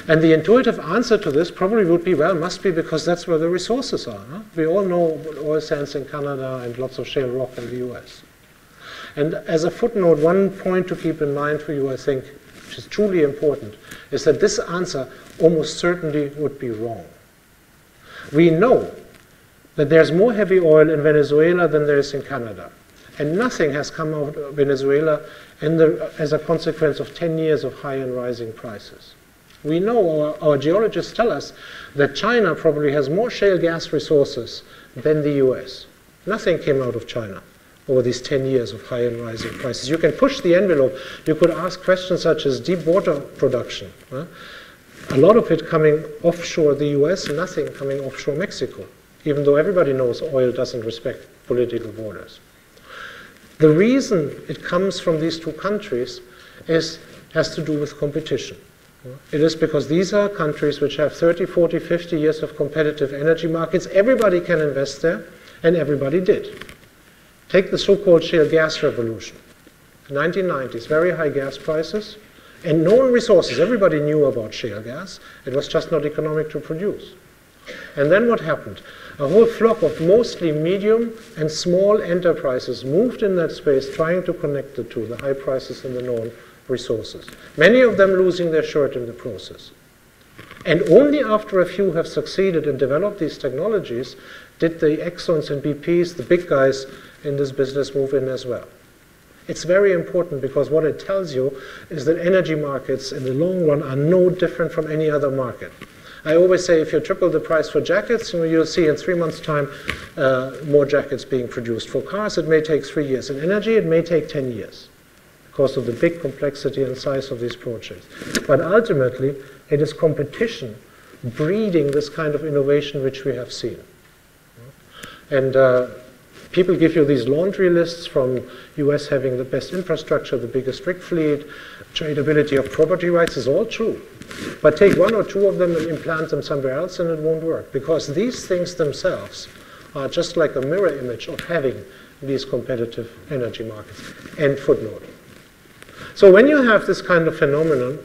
And the intuitive answer to this probably would be, well, must be because that's where the resources are. Huh? We all know oil sands in Canada and lots of shale rock in the US. And as a footnote, one point to keep in mind for you, I think, which is truly important, is that this answer almost certainly would be wrong. We know that there's more heavy oil in Venezuela than there is in Canada. And nothing has come out of Venezuela as a consequence of 10 years of high and rising prices. We know, our geologists tell us, that China probably has more shale gas resources than the US. Nothing came out of China over these 10 years of high and rising prices. You can push the envelope. You could ask questions such as deep water production. A lot of it coming offshore the US, nothing coming offshore Mexico, even though everybody knows oil doesn't respect political borders. The reason it comes from these two countries has to do with competition. It is because these are countries which have 30, 40, 50 years of competitive energy markets. Everybody can invest there. And everybody did. Take the so-called shale gas revolution. 1990s, very high gas prices and known resources. Everybody knew about shale gas. It was just not economic to produce. And then what happened? A whole flock of mostly medium and small enterprises moved in that space, trying to connect the two, the high prices and the known resources. Many of them losing their shirt in the process. And only after a few have succeeded and developed these technologies did the Exxons and BPs, the big guys in this business, move in as well. It's very important because what it tells you is that energy markets in the long run are no different from any other market. I always say if you triple the price for jackets, you'll see in 3 months' time more jackets being produced. For cars, it may take 3 years. In energy, it may take 10 years because of the big complexity and size of these projects. But ultimately, it is competition breeding this kind of innovation which we have seen. And people give you these laundry lists from US having the best infrastructure, the biggest rig fleet, tradability of property rights is all true. But take 1 or 2 of them and implant them somewhere else and it won't work. Because these things themselves are just like a mirror image of having these competitive energy markets. End footnote. So when you have this kind of phenomenon,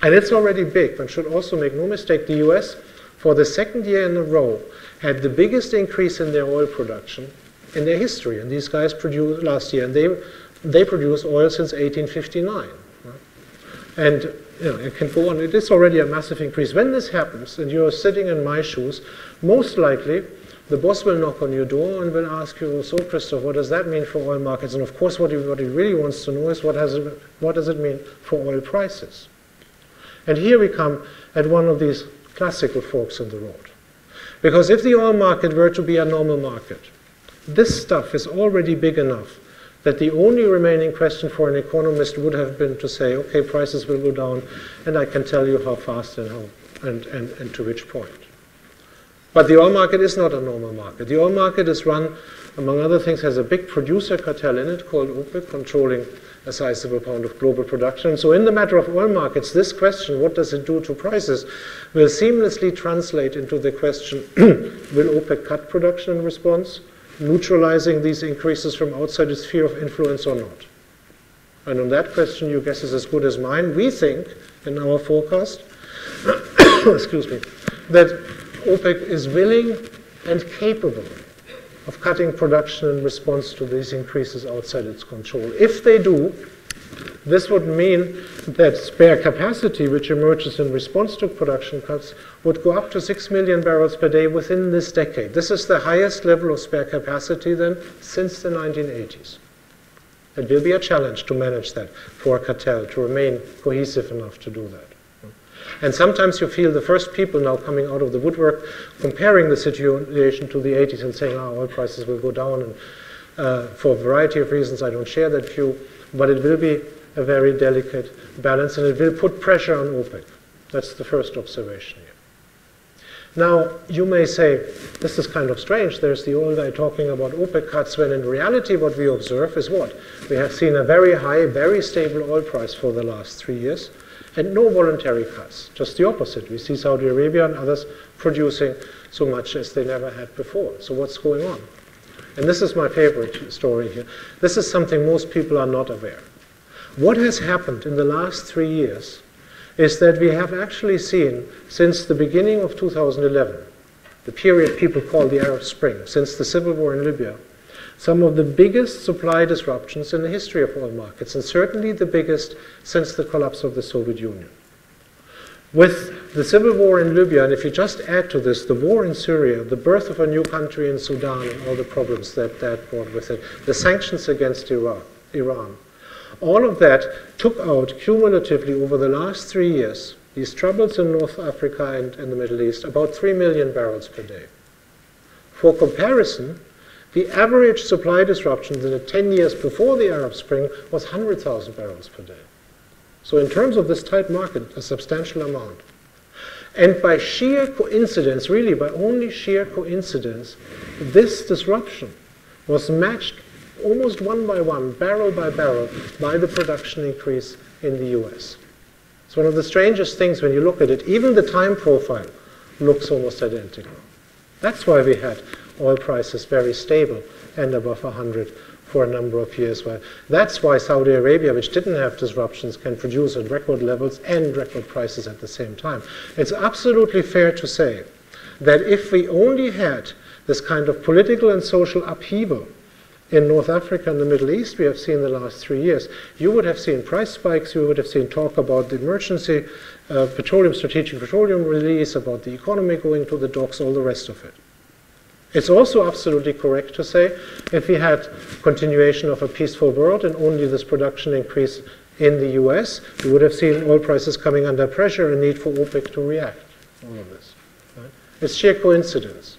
and it's already big, one should also make no mistake, the US, for the 2nd year in a row, had the biggest increase in their oil production in their history. And these guys produced last year, and they produced oil since 1859. Right? And it can go on. It is already a massive increase. When this happens, and you're sitting in my shoes, most likely the boss will knock on your door and will ask you, so Christoph, what does that mean for oil markets? And of course, what he really wants to know is what does it mean for oil prices? And here we come at one of these classical forks in the road. Because if the oil market were to be a normal market, this stuff is already big enough that the only remaining question for an economist would have been to say, okay, prices will go down, and I can tell you how fast and to which point. But the oil market is not a normal market. The oil market is run, among other things, has a big producer cartel in it called OPEC, controlling a sizable pound of global production. So in the matter of oil markets, this question, what does it do to prices, will seamlessly translate into the question, will OPEC cut production in response, neutralizing these increases from outside its sphere of influence or not? And on that question, your guess is as good as mine. We think, in our forecast, excuse me, that OPEC is willing and capable of cutting production in response to these increases outside its control. If they do, this would mean that spare capacity, which emerges in response to production cuts, would go up to 6 million barrels per day within this decade. This is the highest level of spare capacity then since the 1980s. It will be a challenge to manage that for a cartel, to remain cohesive enough to do that. And sometimes you feel the first people now coming out of the woodwork comparing the situation to the 80s and saying, oil prices will go down. And for a variety of reasons, I don't share that view. But it will be a very delicate balance, and it will put pressure on OPEC. That's the first observation here. Now, you may say, this is kind of strange. There's the old guy talking about OPEC cuts, when in reality what we observe is what? We have seen a very high, very stable oil price for the last 3 years, and no voluntary cuts. Just the opposite. We see Saudi Arabia and others producing so much as they never had before. So what's going on? And this is my favorite story here. This is something most people are not aware. What has happened in the last 3 years is that we have actually seen, since the beginning of 2011, the period people call the Arab Spring, since the civil war in Libya, some of the biggest supply disruptions in the history of oil markets, and certainly the biggest since the collapse of the Soviet Union. With the civil war in Libya, and if you just add to this the war in Syria, the birth of a new country in Sudan and all the problems that brought with it, the sanctions against Iran, all of that took out cumulatively over the last 3 years, these troubles in North Africa and in the Middle East, about 3 million barrels per day. For comparison, the average supply disruptions in the 10 years before the Arab Spring was 100,000 barrels per day. So in terms of this tight market, a substantial amount. And by sheer coincidence, really by only sheer coincidence, this disruption was matched almost one by one, barrel by barrel, by the production increase in the US. It's one of the strangest things when you look at it. Even the time profile looks almost identical. That's why we had oil prices very stable and above 100 for a number of years. Well, that's why Saudi Arabia, which didn't have disruptions, can produce at record levels and record prices at the same time. It's absolutely fair to say that if we only had this kind of political and social upheaval in North Africa and the Middle East we have seen the last 3 years, you would have seen price spikes, you would have seen talk about the emergency strategic petroleum release, about the economy going to the docks, all the rest of it. It's also absolutely correct to say if we had continuation of a peaceful world and only this production increase in the US, we would have seen oil prices coming under pressure and need for OPEC to react. All of this. Right? It's sheer coincidence.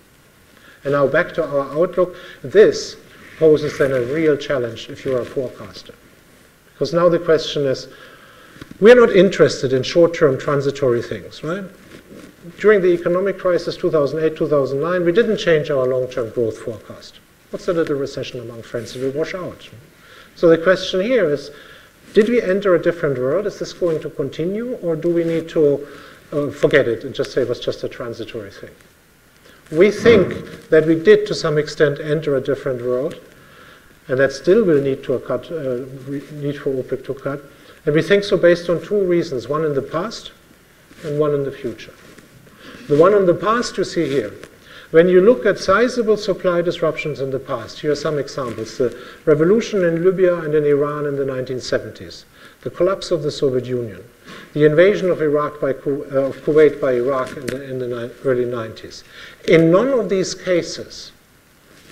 And now back to our outlook. This poses then a real challenge if you're a forecaster. Because now the question is, we're not interested in short-term transitory things, right? During the economic crisis 2008, 2009, we didn't change our long-term growth forecast. What's a little recession among friends? It will wash out. So the question here is, did we enter a different world? Is this going to continue? Or do we need to forget it and just say it was just a transitory thing? We think that we did to some extent enter a different world, and that still will need to need for OPEC to cut. And we think so based on two reasons, one in the past and one in the future. The one in the past you see here. When you look at sizable supply disruptions in the past, here are some examples. The revolution in Libya and in Iran in the 1970s, the collapse of the Soviet Union, the invasion of Kuwait by Iraq in the early 90s. In none of these cases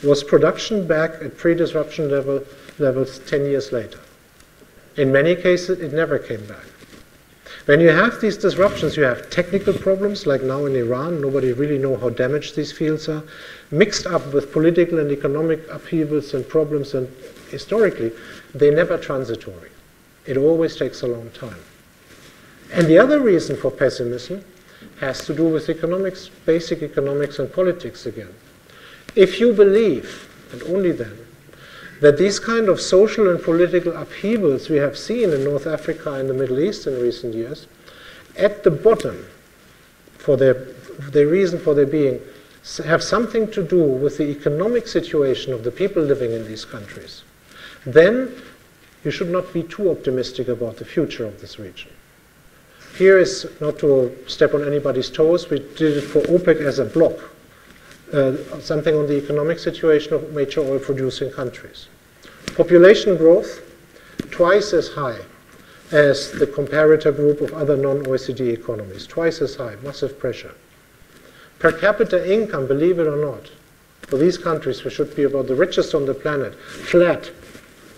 was production back at pre-disruption levels 10 years later. In many cases, it never came back. When you have these disruptions, you have technical problems, like now in Iran. Nobody really knows how damaged these fields are, mixed up with political and economic upheavals and problems, and historically, they're never transitory. It always takes a long time. And the other reason for pessimism has to do with economics, basic economics and politics again. If you believe, and only then, that these kind of social and political upheavals we have seen in North Africa and the Middle East in recent years, at the bottom, for their reason for their being, have something to do with the economic situation of the people living in these countries, then you should not be too optimistic about the future of this region. Here is, not to step on anybody's toes, we did it for OPEC as a block. Something on the economic situation of major oil-producing countries. Population growth, twice as high as the comparator group of other non-OECD economies. Twice as high, massive pressure. Per capita income, believe it or not, for these countries, which should be about the richest on the planet, flat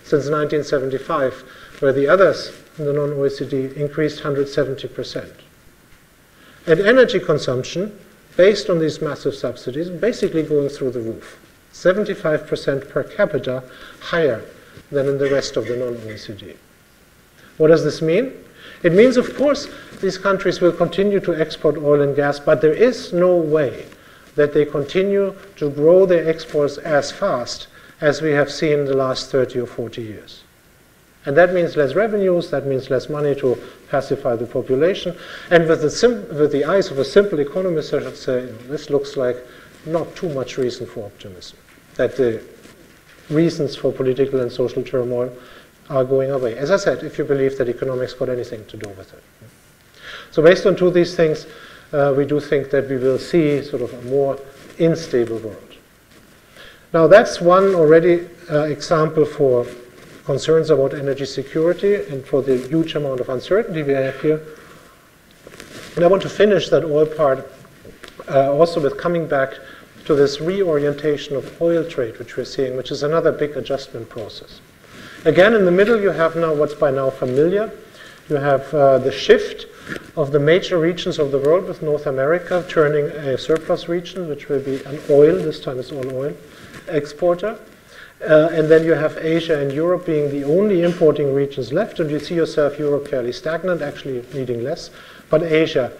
since 1975, where the others in the non-OECD increased 170%. And energy consumption, based on these massive subsidies, basically going through the roof. 75% per capita higher than in the rest of the non-OECD. What does this mean? It means, of course, these countries will continue to export oil and gas, but there is no way that they continue to grow their exports as fast as we have seen in the last 30 or 40 years. And that means less revenues, that means less money to pacify the population. And with the eyes of a simple economist, I should say, this looks like not too much reason for optimism, that the reasons for political and social turmoil are going away. As I said, if you believe that economics got anything to do with it. So based on two of these things, we do think that we will see sort of a more unstable world. Now that's one already example for concerns about energy security and for the huge amount of uncertainty we have here. And I want to finish that oil part also with coming back to this reorientation of oil trade, which we're seeing, which is another big adjustment process. Again, in the middle, you have now what's by now familiar. You have the shift of the major regions of the world, with North America turning a surplus region, which will be an oil, this time it's all oil, exporter. And then you have Asia and Europe being the only importing regions left, and you see yourself Europe fairly stagnant, actually needing less, but Asia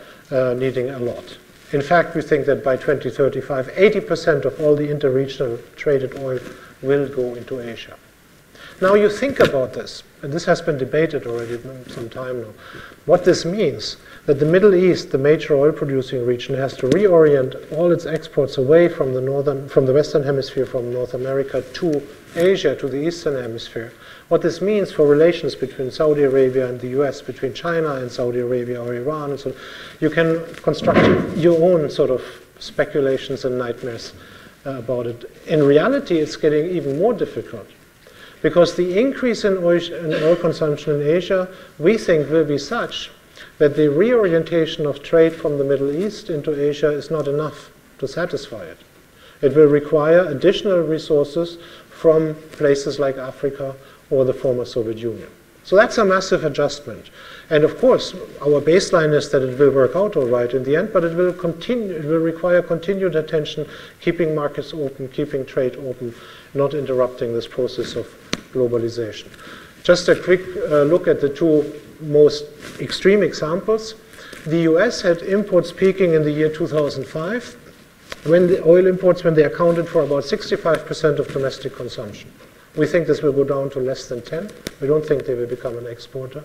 needing a lot. In fact, we think that by 2035, 80% of all the interregional traded oil will go into Asia. Now you think about this, and this has been debated already some time now, what this means, that the Middle East, the major oil producing region, has to reorient all its exports away from the Western Hemisphere, from North America to Asia, to the Eastern Hemisphere. What this means for relations between Saudi Arabia and the US, between China and Saudi Arabia or Iran, and so on. You can construct your own sort of speculations and nightmares about it. In reality, it's getting even more difficult, because the increase in oil consumption in Asia, we think, will be such that the reorientation of trade from the Middle East into Asia is not enough to satisfy it. It will require additional resources from places like Africa or the former Soviet Union. So that's a massive adjustment. And of course, our baseline is that it will work out all right in the end, but it will require continued attention, keeping markets open, keeping trade open, not interrupting this process of globalization. Just a quick look at the two most extreme examples. The US had imports peaking in the year 2005, when the oil imports, when they accounted for about 65% of domestic consumption. We think this will go down to less than 10. We don't think they will become an exporter.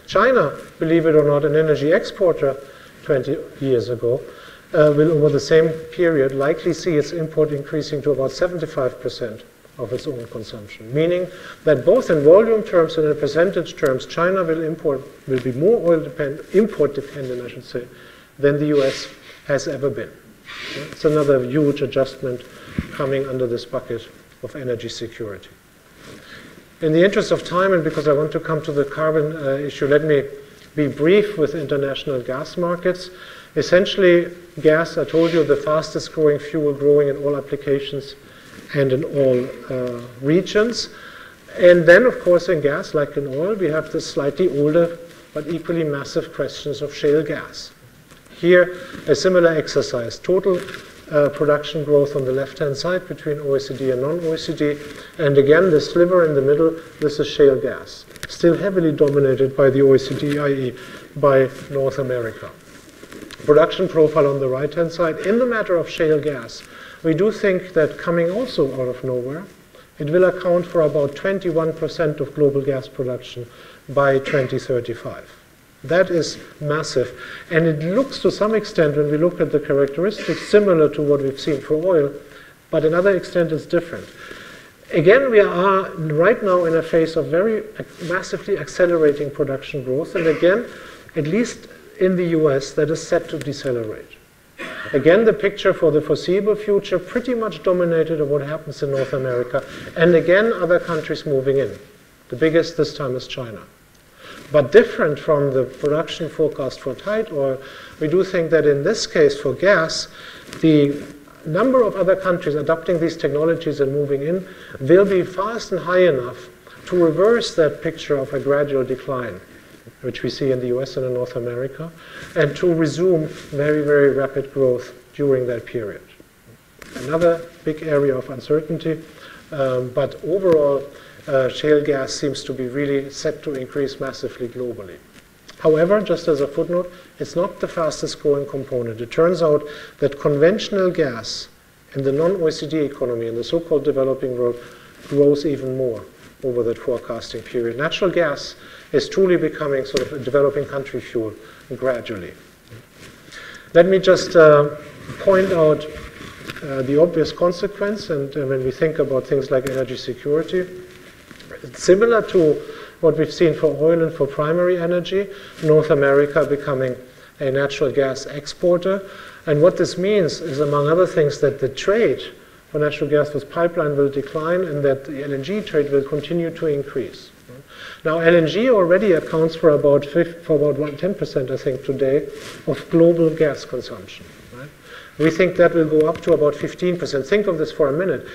China, believe it or not, an energy exporter 20 years ago, will over the same period likely see its import increasing to about 75% of its own consumption, meaning that both in volume terms and in percentage terms, China will be more import dependent, I should say, than the US has ever been. It's another huge adjustment coming under this bucket of energy security. In the interest of time, and because I want to come to the carbon issue, let me be brief with international gas markets. Essentially, gas, I told you, the fastest growing fuel, growing in all applications and in all regions. And then, of course, in gas, like in oil, we have the slightly older but equally massive questions of shale gas. Here, a similar exercise. Total production growth on the left-hand side between OECD and non-OECD. And again, the sliver in the middle, this is shale gas. Still heavily dominated by the OECD, i.e. by North America. Production profile on the right-hand side. In the matter of shale gas, we do think that coming also out of nowhere, it will account for about 21% of global gas production by 2035. That is massive. And it looks to some extent, when we look at the characteristics, similar to what we've seen for oil, but another extent is different. Again, we are right now in a phase of very massively accelerating production growth. And again, at least in the US, that is set to decelerate. Again, the picture for the foreseeable future pretty much dominated of what happens in North America. And again, other countries moving in. The biggest this time is China. But different from the production forecast for tight oil, we do think that in this case for gas, the number of other countries adopting these technologies and moving in will be fast and high enough to reverse that picture of a gradual decline, which we see in the US and in North America, and to resume very, very rapid growth during that period. Another big area of uncertainty, but overall, shale gas seems to be really set to increase massively globally. However, just as a footnote, it's not the fastest growing component. It turns out that conventional gas in the non-OECD economy, in the so-called developing world, grows even more over that forecasting period. Natural gas is truly becoming sort of a developing country fuel gradually. Let me just point out the obvious consequence, and when we think about things like energy security, it's similar to what we've seen for oil and for primary energy, North America becoming a natural gas exporter. And what this means is, among other things, that the trade for natural gas with pipeline will decline and that the LNG trade will continue to increase. Now, LNG already accounts for about 10%, I think, today of global gas consumption. Right? We think that will go up to about 15%. Think of this for a minute.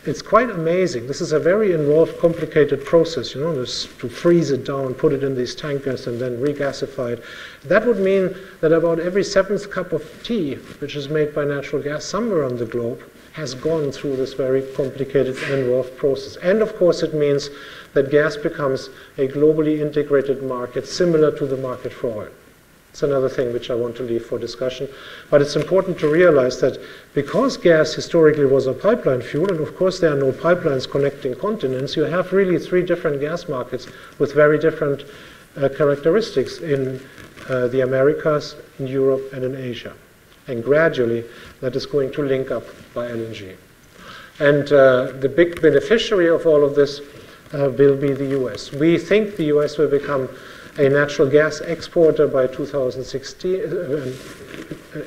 It's quite amazing. This is a very involved, complicated process, you know, this, to freeze it down, put it in these tankers, and then regasify it. That would mean that about every 7th cup of tea, which is made by natural gas somewhere on the globe, has gone through this very complicated and involved process. And of course, it means that gas becomes a globally integrated market, similar to the market for oil. It's another thing which I want to leave for discussion. But it's important to realize that because gas historically was a pipeline fuel, and of course there are no pipelines connecting continents, you have really three different gas markets with very different characteristics in the Americas, in Europe, and in Asia. And gradually that is going to link up by LNG. And the big beneficiary of all of this will be the US. We think the US will become a natural gas exporter by 2016,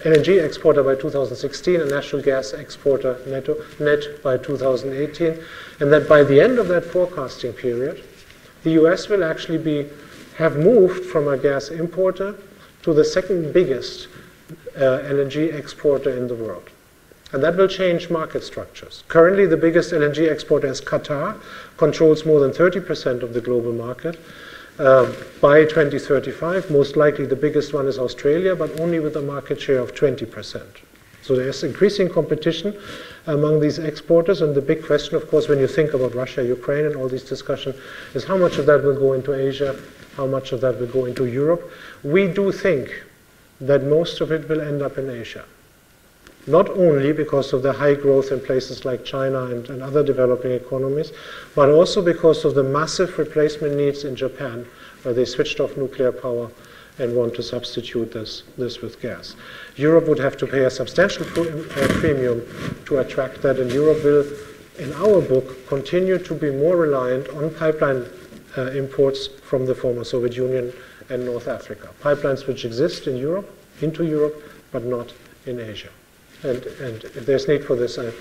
LNG exporter by 2016, a natural gas exporter net by 2018, and that by the end of that forecasting period, the US will actually have moved from a gas importer to the second biggest LNG exporter in the world. And that will change market structures. Currently, the biggest LNG exporter is Qatar, controls more than 30% of the global market. By 2035, most likely the biggest one is Australia, but only with a market share of 20%. So there's increasing competition among these exporters, and the big question, of course, when you think about Russia, Ukraine, and all these discussions, is how much of that will go into Asia, how much of that will go into Europe. We do think that most of it will end up in Asia. Not only because of the high growth in places like China and other developing economies, but also because of the massive replacement needs in Japan, where they switched off nuclear power and want to substitute this with gas. Europe would have to pay a substantial premium to attract that, and Europe will, in our book, continue to be more reliant on pipeline imports from the former Soviet Union and North Africa. Pipelines which exist in Europe, into Europe, but not in Asia. And if there's need for this, I'm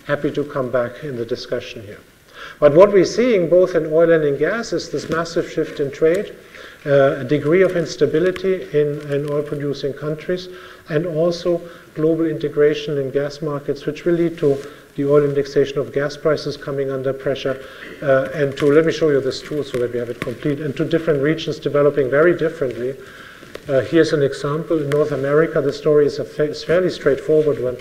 happy to come back in the discussion here. But what we're seeing both in oil and in gas is this massive shift in trade, a degree of instability in oil-producing countries, and also global integration in gas markets, which will lead to the oil indexation of gas prices coming under pressure, and to, let me show you this tool so that we have it complete, and to different regions developing very differently. Here's an example. In North America, the story is a fairly straightforward one.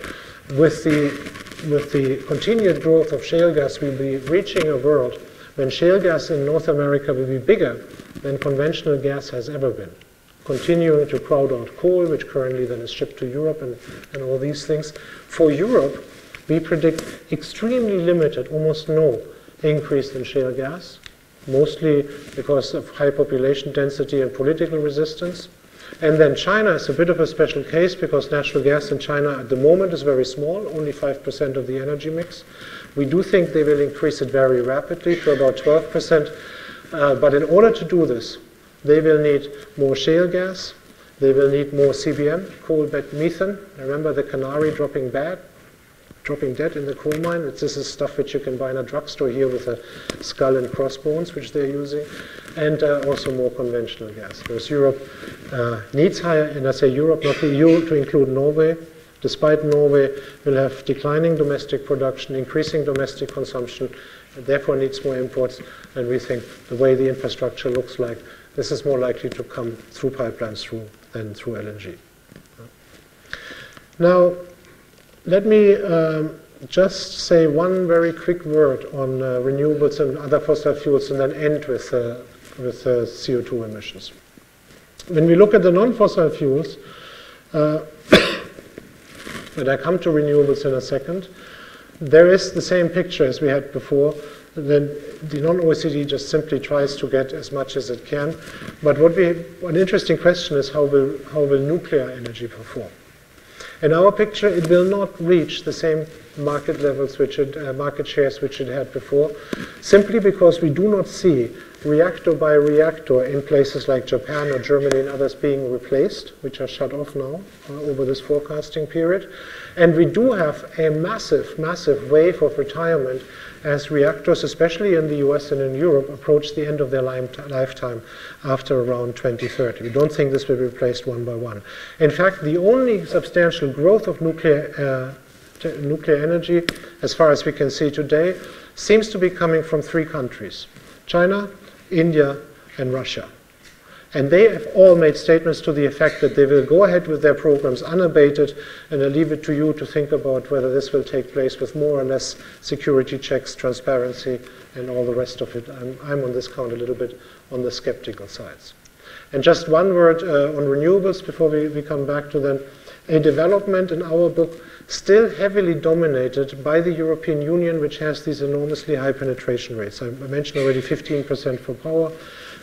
With the continued growth of shale gas, we'll be reaching a world when shale gas in North America will be bigger than conventional gas has ever been, continuing to crowd out coal, which currently then is shipped to Europe and all these things. For Europe, we predict extremely limited, almost no increase in shale gas, mostly because of high population density and political resistance. And then China is a bit of a special case because natural gas in China at the moment is very small, only 5% of the energy mix. We do think they will increase it very rapidly to about 12%. But in order to do this, they will need more shale gas. They will need more CBM, coal bed methane. Remember the canary dropping dead in the coal mine? This is stuff which you can buy in a drugstore here with a skull and crossbones, which they're using. And also more conventional gas. Whereas Europe needs higher, and I say Europe, not the EU, to include Norway. Despite Norway will have declining domestic production, increasing domestic consumption, and therefore needs more imports. And we think the way the infrastructure looks like, this is more likely to come through pipelines than through LNG. Now, let me just say one very quick word on renewables and other fossil fuels, and then end with CO2 emissions. When we look at the non-fossil fuels, and I come to renewables in a second, there is the same picture as we had before. Then the non-OECD just simply tries to get as much as it can. But an interesting question is how will nuclear energy perform? In our picture, it will not reach the same market levels, market shares which it had before, simply because we do not see reactor by reactor in places like Japan or Germany and others being replaced, which are shut off now over this forecasting period. And we do have a massive, massive wave of retirement as reactors, especially in the US and in Europe, approach the end of their lifetime after around 2030. We don't think this will be replaced one by one. In fact, the only substantial growth of nuclear energy, as far as we can see today, seems to be coming from three countries: China, India, and Russia. And they have all made statements to the effect that they will go ahead with their programs unabated, and I leave it to you to think about whether this will take place with more or less security checks, transparency, and all the rest of it. I'm on this count a little bit on the skeptical sides. And just one word on renewables before we come back to them. A development in our book still heavily dominated by the European Union, which has these enormously high penetration rates. I mentioned already 15% for power,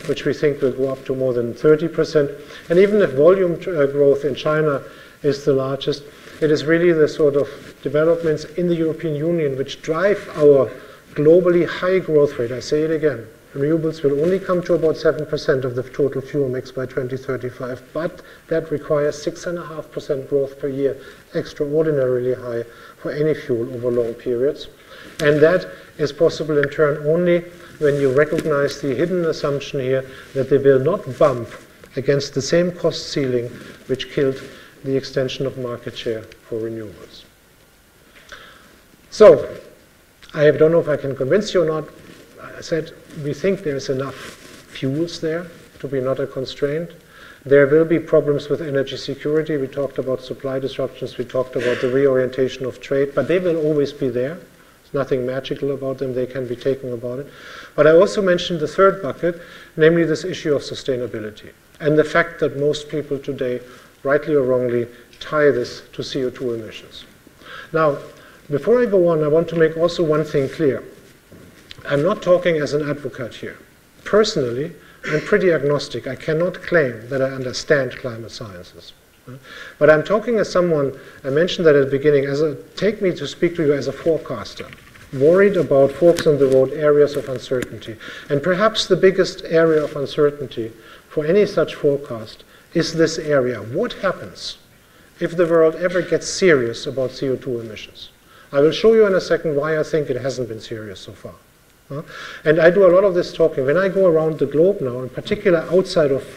which we think will go up to more than 30%. And even if volume growth in China is the largest, it is really the sort of developments in the European Union which drive our globally high growth rate. I say it again. Renewables will only come to about 7% of the total fuel mix by 2035, but that requires 6.5% growth per year, extraordinarily high for any fuel over long periods. And that is possible in turn only when you recognize the hidden assumption here that they will not bump against the same cost ceiling which killed the extension of market share for renewables. So, I don't know if I can convince you or not. I said we think there's enough fuels there to be not a constraint. There will be problems with energy security. We talked about supply disruptions. We talked about the reorientation of trade, but they will always be there. There's nothing magical about them. They can be taken about it. But I also mentioned the third bucket, namely this issue of sustainability and the fact that most people today, rightly or wrongly, tie this to CO2 emissions. Now, before I go on, I want to make also one thing clear. I'm not talking as an advocate here. Personally, I'm pretty agnostic. I cannot claim that I understand climate sciences. But I'm talking as someone, I mentioned that at the beginning, take me to speak to you as a forecaster, worried about forks in the road, areas of uncertainty. And perhaps the biggest area of uncertainty for any such forecast is this area. What happens if the world ever gets serious about CO2 emissions? I will show you in a second why I think it hasn't been serious so far. And I do a lot of this talking. When I go around the globe now, in particular outside of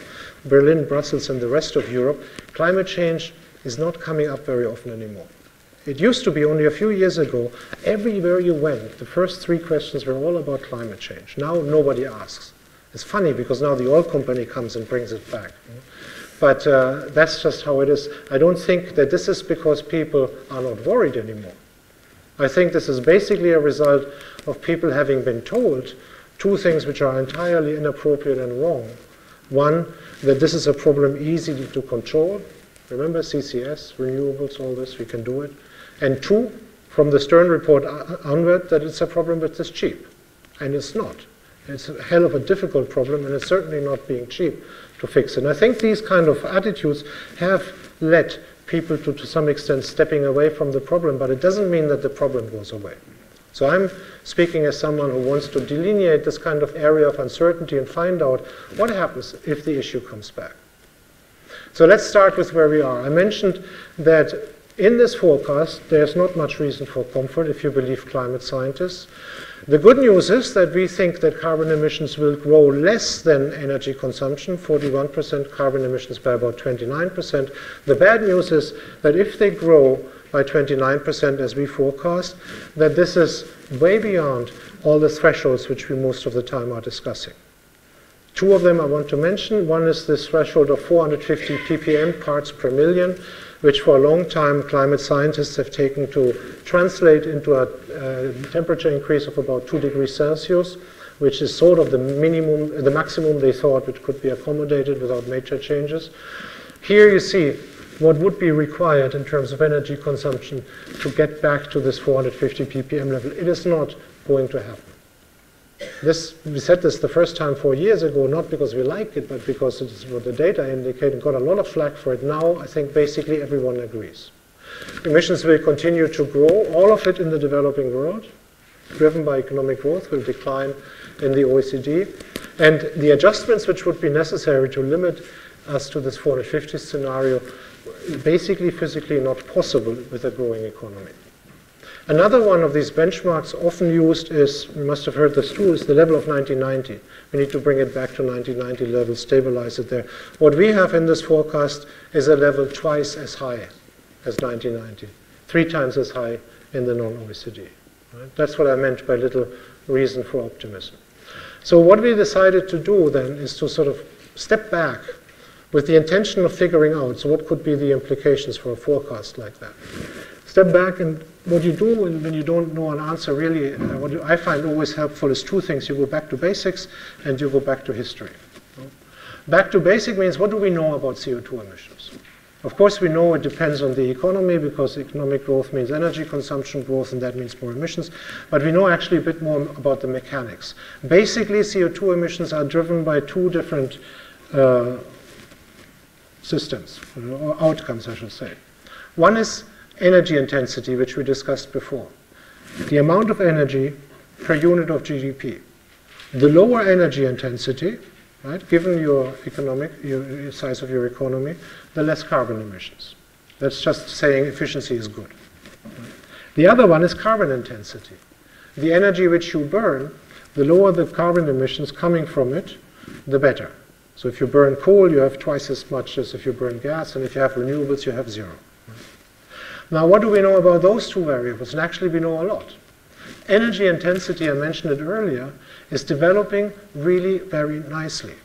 Berlin, Brussels, and the rest of Europe, climate change is not coming up very often anymore. It used to be only a few years ago, everywhere you went, the first 3 questions were all about climate change. Now nobody asks. It's funny because now the oil company comes and brings it back. But that's just how it is. I don't think that this is because people are not worried anymore. I think this is basically a result of people having been told 2 things which are entirely inappropriate and wrong. One, that this is a problem easily to control. Remember CCS, renewables, all this, we can do it. And 2, from the Stern report onward, that it's a problem that is cheap. And it's not. It's a hell of a difficult problem, and it's certainly not being cheap to fix it. And I think these kind of attitudes have led people to some extent stepping away from the problem, but it doesn't mean that the problem goes away. So I'm speaking as someone who wants to delineate this kind of area of uncertainty and find out what happens if the issue comes back. So let's start with where we are. I mentioned that in this forecast, there's not much reason for comfort if you believe climate scientists. The good news is that we think that carbon emissions will grow less than energy consumption, 41% carbon emissions by about 29%. The bad news is that if they grow by 29% as we forecast, that this is way beyond all the thresholds which we most of the time are discussing. 2 of them I want to mention. One is this threshold of 450 ppm parts per million, which for a long time climate scientists have taken to translate into a temperature increase of about 2 degrees Celsius, which is sort of the minimum, the maximum they thought which could be accommodated without major changes. Here you see what would be required in terms of energy consumption to get back to this 450 ppm level. It is not going to happen. We said this the first time 4 years ago, not because we like it, but because it is what the data indicate, and got a lot of flack for it. Now I think basically everyone agrees. Emissions will continue to grow, all of it in the developing world, driven by economic growth, will decline in the OECD. And the adjustments which would be necessary to limit us to this 450 scenario, basically physically not possible with a growing economy. Another one of these benchmarks often used is, you must have heard this too, is the level of 1990. We need to bring it back to 1990 level, stabilize it there. What we have in this forecast is a level twice as high as 1990, 3 times as high in the non-OECD. Right? That's what I meant by little reason for optimism. So what we decided to do then is to sort of step back with the intention of figuring out, so what could be the implications for a forecast like that. Step back, and what you do when you don't know an answer really, what I find always helpful is 2 things. You go back to basics and you go back to history. Back to basic means, what do we know about CO2 emissions? Of course, we know it depends on the economy, because economic growth means energy consumption growth, and that means more emissions. But we know actually a bit more about the mechanics. Basically, CO2 emissions are driven by two different systems, or outcomes, I should say. One is energy intensity, which we discussed before. The amount of energy per unit of GDP. The lower energy intensity, right, given your size of your economy, the less carbon emissions. That's just saying efficiency is good. The other one is carbon intensity. The energy which you burn, the lower the carbon emissions coming from it, the better. So if you burn coal, you have twice as much as if you burn gas, and if you have renewables, you have zero. Now, what do we know about those two variables? And actually, we know a lot. Energy intensity, I mentioned it earlier, is developing really very nicely.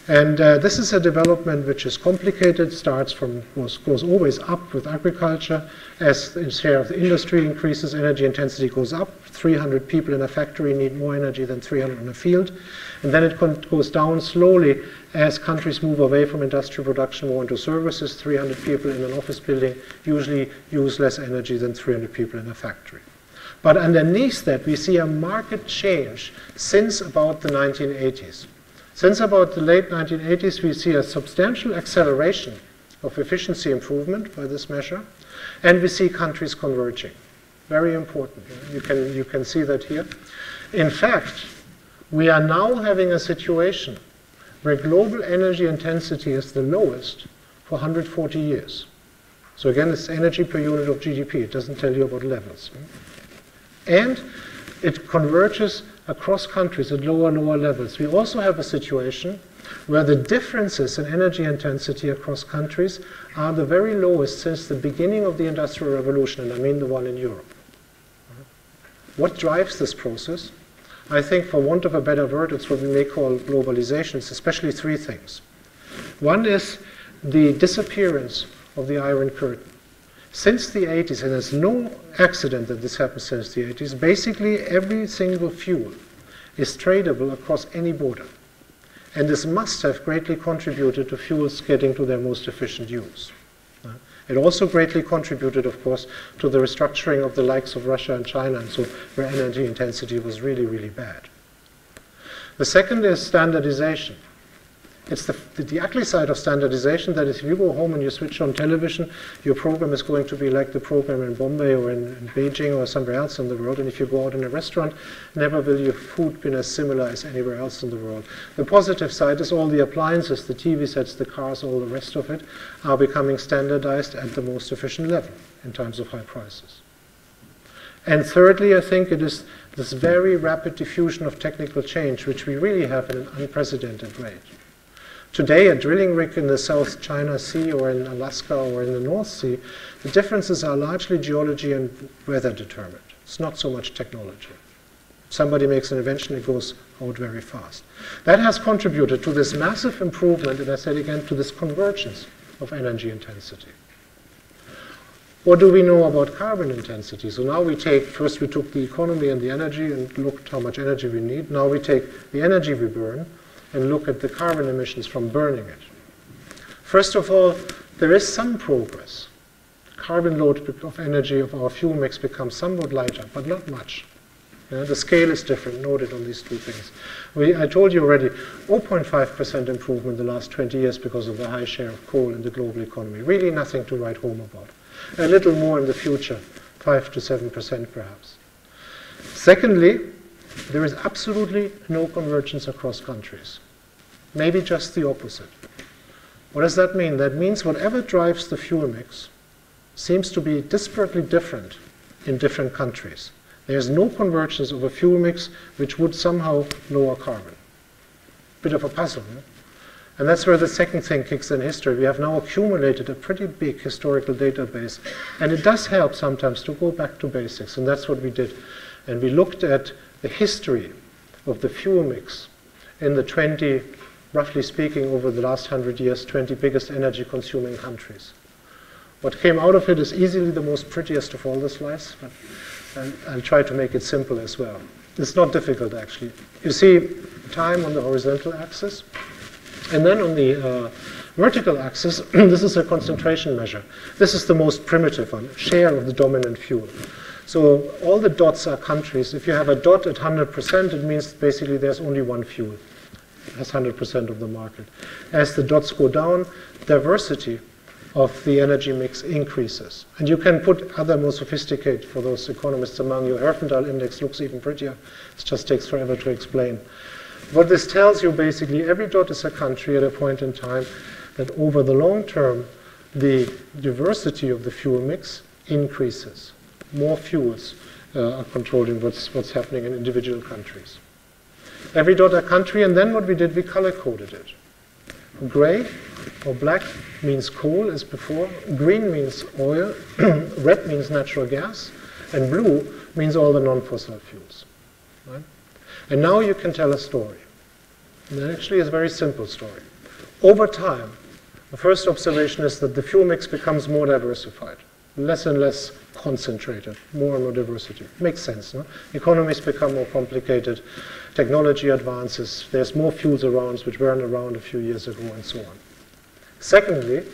And this is a development which is complicated, goes always up with agriculture. As the share of the industry increases, energy intensity goes up. 300 people in a factory need more energy than 300 in a field. And then it goes down slowly as countries move away from industrial production more into services. 300 people in an office building usually use less energy than 300 people in a factory. But underneath that, we see a marked change since about the 1980s. Since about the late 1980s, we see a substantial acceleration of efficiency improvement by this measure, and we see countries converging. Very important. You can see that here. In fact, we are now having a situation where global energy intensity is the lowest for 140 years. So again, it's energy per unit of GDP. It doesn't tell you about levels. And it converges across countries at lower and lower levels. We also have a situation where the differences in energy intensity across countries are the very lowest since the beginning of the Industrial Revolution, and I mean the one in Europe. What drives this process? I think, for want of a better word, it's what we may call globalization. It's especially three things. One is the disappearance of the Iron Curtain. Since the 80s, and it's no accident that this happened since the 80s, basically every single fuel is tradable across any border. And this must have greatly contributed to fuels getting to their most efficient use. It also greatly contributed, of course, to the restructuring of the likes of Russia and China, and so where energy intensity was really, really bad. The second is standardization. It's the ugly side of standardization, that is, if you go home and you switch on television, your program is going to be like the program in Bombay or in Beijing or somewhere else in the world. And if you go out in a restaurant, never will your food be as similar as anywhere else in the world. The positive side is all the appliances, the TV sets, the cars, all the rest of it, are becoming standardized at the most efficient level in times of high prices. And thirdly, I think it is this very rapid diffusion of technical change, which we really have at an unprecedented rate. Today, a drilling rig in the South China Sea or in Alaska or in the North Sea, the differences are largely geology and weather determined. It's not so much technology. If somebody makes an invention, it goes out very fast. That has contributed to this massive improvement, and I said again, to this convergence of energy intensity. What do we know about carbon intensity? So now first we took the economy and the energy and looked how much energy we need. Now we take the energy we burn and look at the carbon emissions from burning it. First of all, there is some progress. Carbon load of energy of our fuel mix becomes somewhat lighter, but not much. The scale is different, noted on these two things. I told you already, 0.5% improvement in the last 20 years because of the high share of coal in the global economy. Really nothing to write home about. A little more in the future, 5 to 7% perhaps. Secondly, there is absolutely no convergence across countries. Maybe just the opposite. What does that mean? That means whatever drives the fuel mix seems to be disparately different in different countries. There's no convergence of a fuel mix which would somehow lower carbon. Bit of a puzzle, no? And that's where the second thing kicks in history. We have now accumulated a pretty big historical database, and it does help sometimes to go back to basics, and that's what we did. And we looked at the history of the fuel mix in the 20, roughly speaking, over the last 100 years, 20 biggest energy consuming countries. What came out of it is easily the most prettiest of all the slides, but I'll try to make it simple as well. It's not difficult, actually. You see time on the horizontal axis, And then on the vertical axis, this is a concentration measure. This is the most primitive one, share of the dominant fuel. So all the dots are countries. If you have a dot at 100%, it means basically there's only one fuel. It has 100% of the market. As the dots go down, diversity of the energy mix increases. And you can put other more sophisticated, for those economists among you, Herfindahl index looks even prettier. It just takes forever to explain. What this tells you basically, every dot is a country at a point in time, that over the long term, the diversity of the fuel mix increases. More fuels are controlling what's happening in individual countries. Every dot a country, and then what we did, we color-coded it. Gray or black means coal, as before. Green means oil. Red means natural gas. And blue means all the non-fossil fuels. Right? And now you can tell a story. And that actually is a very simple story. Over time, the first observation is that the fuel mix becomes more diversified, less and less concentrated, more and more diversity. Makes sense, no? Economies become more complicated, technology advances, there's more fuels around which weren't around a few years ago, and so on. Secondly,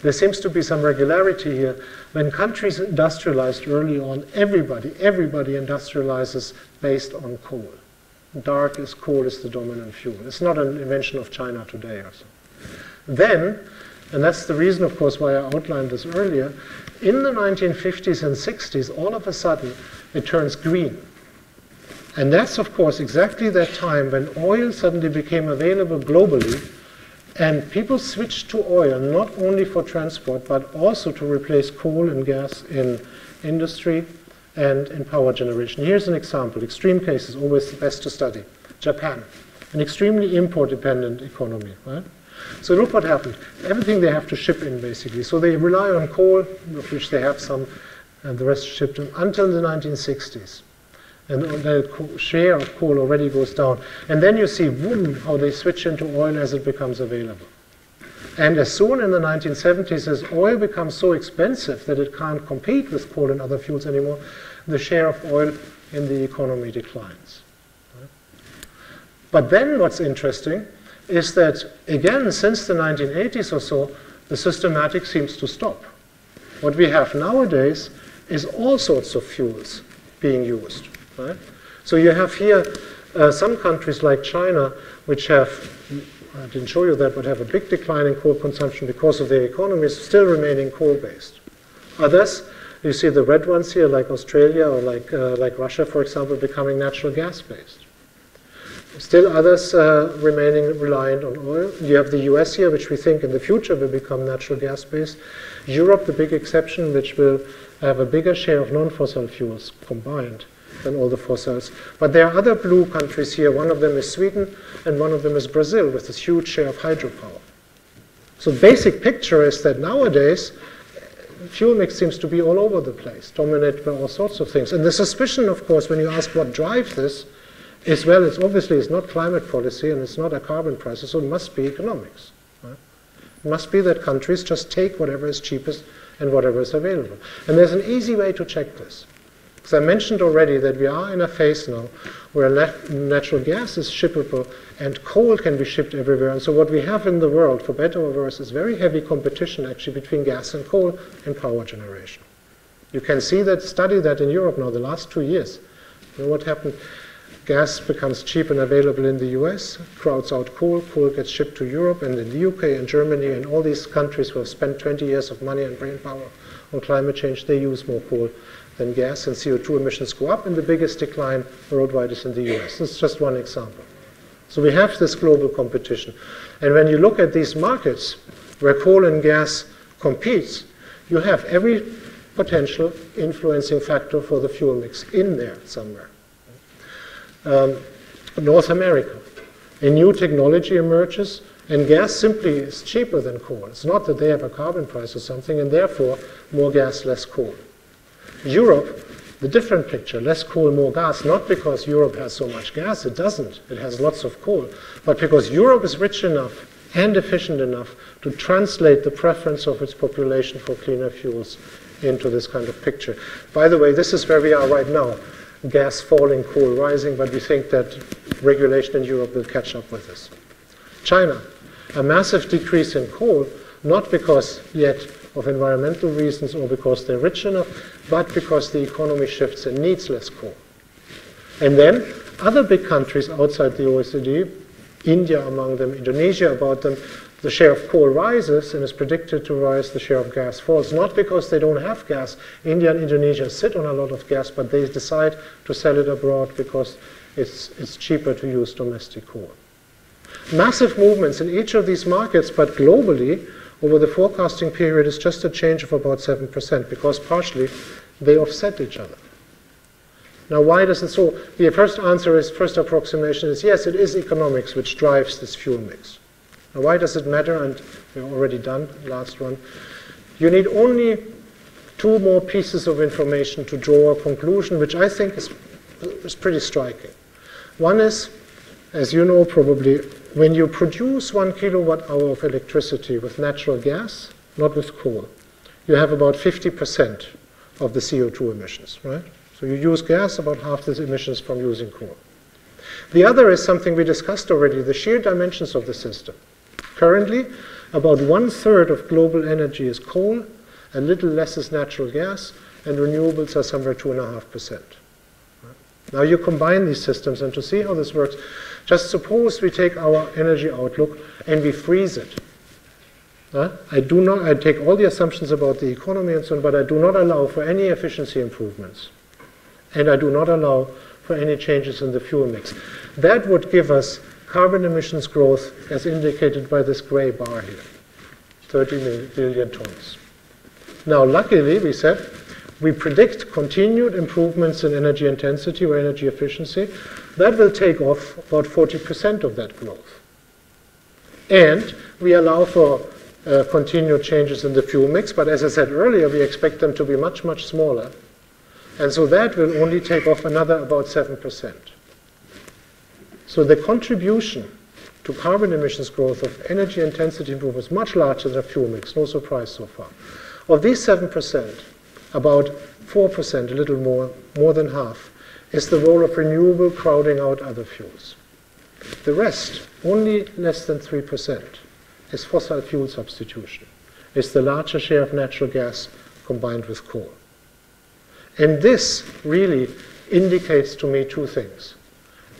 there seems to be some regularity here. When countries industrialized early on, everybody industrializes based on coal. Dark is coal is the dominant fuel. It's not an invention of China today or so. Then, and that's the reason, of course, why I outlined this earlier, in the 1950s and 60s, all of a sudden, it turns green. And that's, of course, exactly that time when oil suddenly became available globally, and people switched to oil not only for transport, but also to replace coal and gas in industry and in power generation. Here's an example. Extreme cases, always the best to study. Japan, an extremely import-dependent economy, right? So look what happened. Everything they have to ship in, basically. So they rely on coal, of which they have some, and the rest shipped in, until the 1960s. And the share of coal already goes down. And then you see, boom, how they switch into oil as it becomes available. And as soon in the 1970s as oil becomes so expensive that it can't compete with coal and other fuels anymore, the share of oil in the economy declines. But then what's interesting is that, again, since the 1980s or so, the systematic seems to stop. What we have nowadays is all sorts of fuels being used. Right? So you have here some countries like China, which have, I didn't show you that, but have a big decline in coal consumption because of their economies still remaining coal-based. Others, you see the red ones here, like Australia or like Russia, for example, becoming natural gas-based. Still others remaining reliant on oil. You have the US here, which we think in the future will become natural gas-based. Europe, the big exception, which will have a bigger share of non-fossil fuels combined than all the fossils. But there are other blue countries here. One of them is Sweden, and one of them is Brazil, with this huge share of hydropower. So the basic picture is that nowadays, fuel mix seems to be all over the place, dominated by all sorts of things. And the suspicion, of course, when you ask what drives this, is, well, it's obviously it's not climate policy and it's not a carbon price, so it must be economics. Right? It must be that countries just take whatever is cheapest and whatever is available. And there's an easy way to check this. Because I mentioned already that we are in a phase now where natural gas is shippable and coal can be shipped everywhere. And so what we have in the world, for better or worse, is very heavy competition actually between gas and coal in power generation. You can see that, study that in Europe now, the last 2 years. You know what happened? Gas becomes cheap and available in the US, crowds out coal, coal gets shipped to Europe, and in the UK and Germany and all these countries who have spent 20 years of money and brain power on climate change, they use more coal than gas, and CO2 emissions go up, and the biggest decline worldwide is in the US. This is just one example. So we have this global competition. And when you look at these markets where coal and gas competes, you have every potential influencing factor for the fuel mix in there somewhere. North America, a new technology emerges, and gas simply is cheaper than coal. It's not that they have a carbon price or something, and therefore more gas, less coal. Europe, the different picture, less coal, more gas, not because Europe has so much gas, it doesn't. It has lots of coal, but because Europe is rich enough and efficient enough to translate the preference of its population for cleaner fuels into this kind of picture. By the way, this is where we are right now. Gas falling, coal rising, but we think that regulation in Europe will catch up with this. China, A massive decrease in coal, not because yet of environmental reasons or because they're rich enough, but because the economy shifts and needs less coal. And then other big countries outside the OECD, India among them, Indonesia about them, the share of coal rises and is predicted to rise, the share of gas falls. Not because they don't have gas. India and Indonesia sit on a lot of gas, but they decide to sell it abroad because it's cheaper to use domestic coal. Massive movements in each of these markets, but globally, over the forecasting period, is just a change of about 7%, because partially they offset each other. Now, why does it so? The first answer is, first approximation is, yes, it is economics which drives this fuel mix. Now, why does it matter? And we're already done, last one. You need only 2 more pieces of information to draw a conclusion, which I think is pretty striking. One is, as you know probably, when you produce 1 kilowatt hour of electricity with natural gas, not with coal, you have about 50% of the CO2 emissions, right? So you use gas, about half the emissions from using coal. The other is something we discussed already, the sheer dimensions of the system. Currently, about 1/3 of global energy is coal, a little less is natural gas, and renewables are somewhere 2.5%. Now you combine these systems, and to see how this works, just suppose we take our energy outlook and we freeze it. I take all the assumptions about the economy and so on, but I do not allow for any efficiency improvements. And I do not allow for any changes in the fuel mix. That would give us carbon emissions growth as indicated by this gray bar here, 30 billion tons. Now, luckily, we said, we predict continued improvements in energy intensity or energy efficiency. That will take off about 40% of that growth. And we allow for continued changes in the fuel mix, but as I said earlier, we expect them to be much, much smaller. And so that will only take off another about 7%. So the contribution to carbon emissions growth of energy intensity improvement is much larger than fuel mix, no surprise so far. Of these 7%, about 4%, a little more than half, is the role of renewable crowding out other fuels. The rest, only less than 3%, is fossil fuel substitution. It's the larger share of natural gas combined with coal. And this really indicates to me 2 things.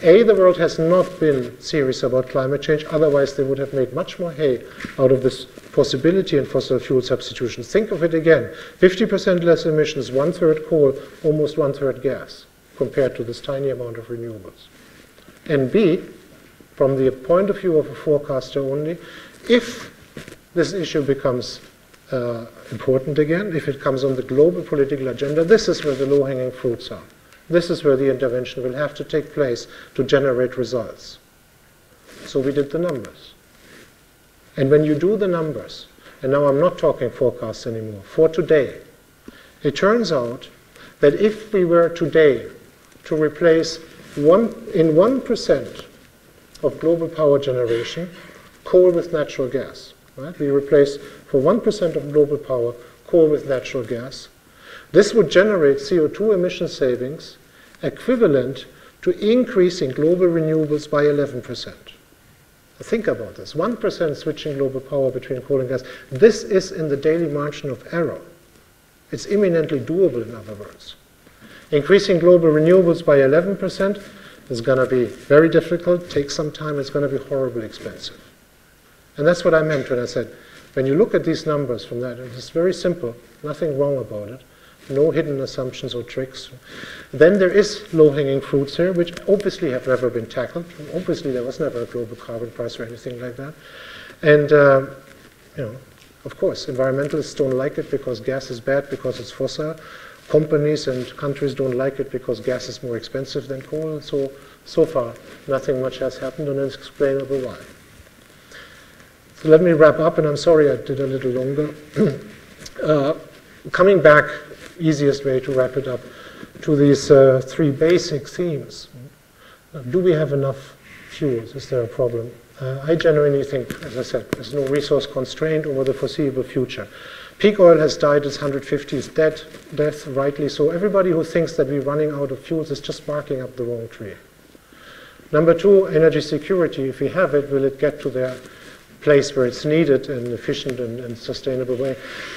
A, the world has not been serious about climate change, otherwise they would have made much more hay out of this possibility in fossil fuel substitution. Think of it again, 50% less emissions, 1/3 coal, almost 1/3 gas, compared to this tiny amount of renewables. And B, from the point of view of a forecaster only, if this issue becomes important again, if it comes on the global political agenda, this is where the low-hanging fruits are. This is where the intervention will have to take place to generate results. So we did the numbers. And when you do the numbers, and now I'm not talking forecasts anymore, for today, it turns out that if we were today to replace 1% of global power generation, coal with natural gas, right? We replace for 1% of global power, coal with natural gas. This would generate CO2 emission savings equivalent to increasing global renewables by 11%. Think about this, 1% switching global power between coal and gas. This is in the daily margin of error. It's imminently doable, in other words. Increasing global renewables by 11% is going to be very difficult, take some time, it's going to be horribly expensive. And that's what I meant when I said, when you look at these numbers from that, it's very simple, nothing wrong about it, no hidden assumptions or tricks. Then there is low-hanging fruits here, which obviously have never been tackled. Obviously, there was never a global carbon price or anything like that. And, of course, environmentalists don't like it because gas is bad, because it's fossil. Companies and countries don't like it because gas is more expensive than coal. So far, nothing much has happened, and it's explainable why. So let me wrap up, and I'm sorry I did a little longer. Coming back, easiest way to wrap it up, to these 3 basic themes. Do we have enough fuels? Is there a problem? I genuinely think, as I said, there's no resource constraint over the foreseeable future. Peak oil has died, it's 150th death, rightly so. Everybody who thinks that we're running out of fuels is just barking up the wrong tree. Number 2, energy security. If we have it, will it get to there place where it's needed in an efficient and sustainable way,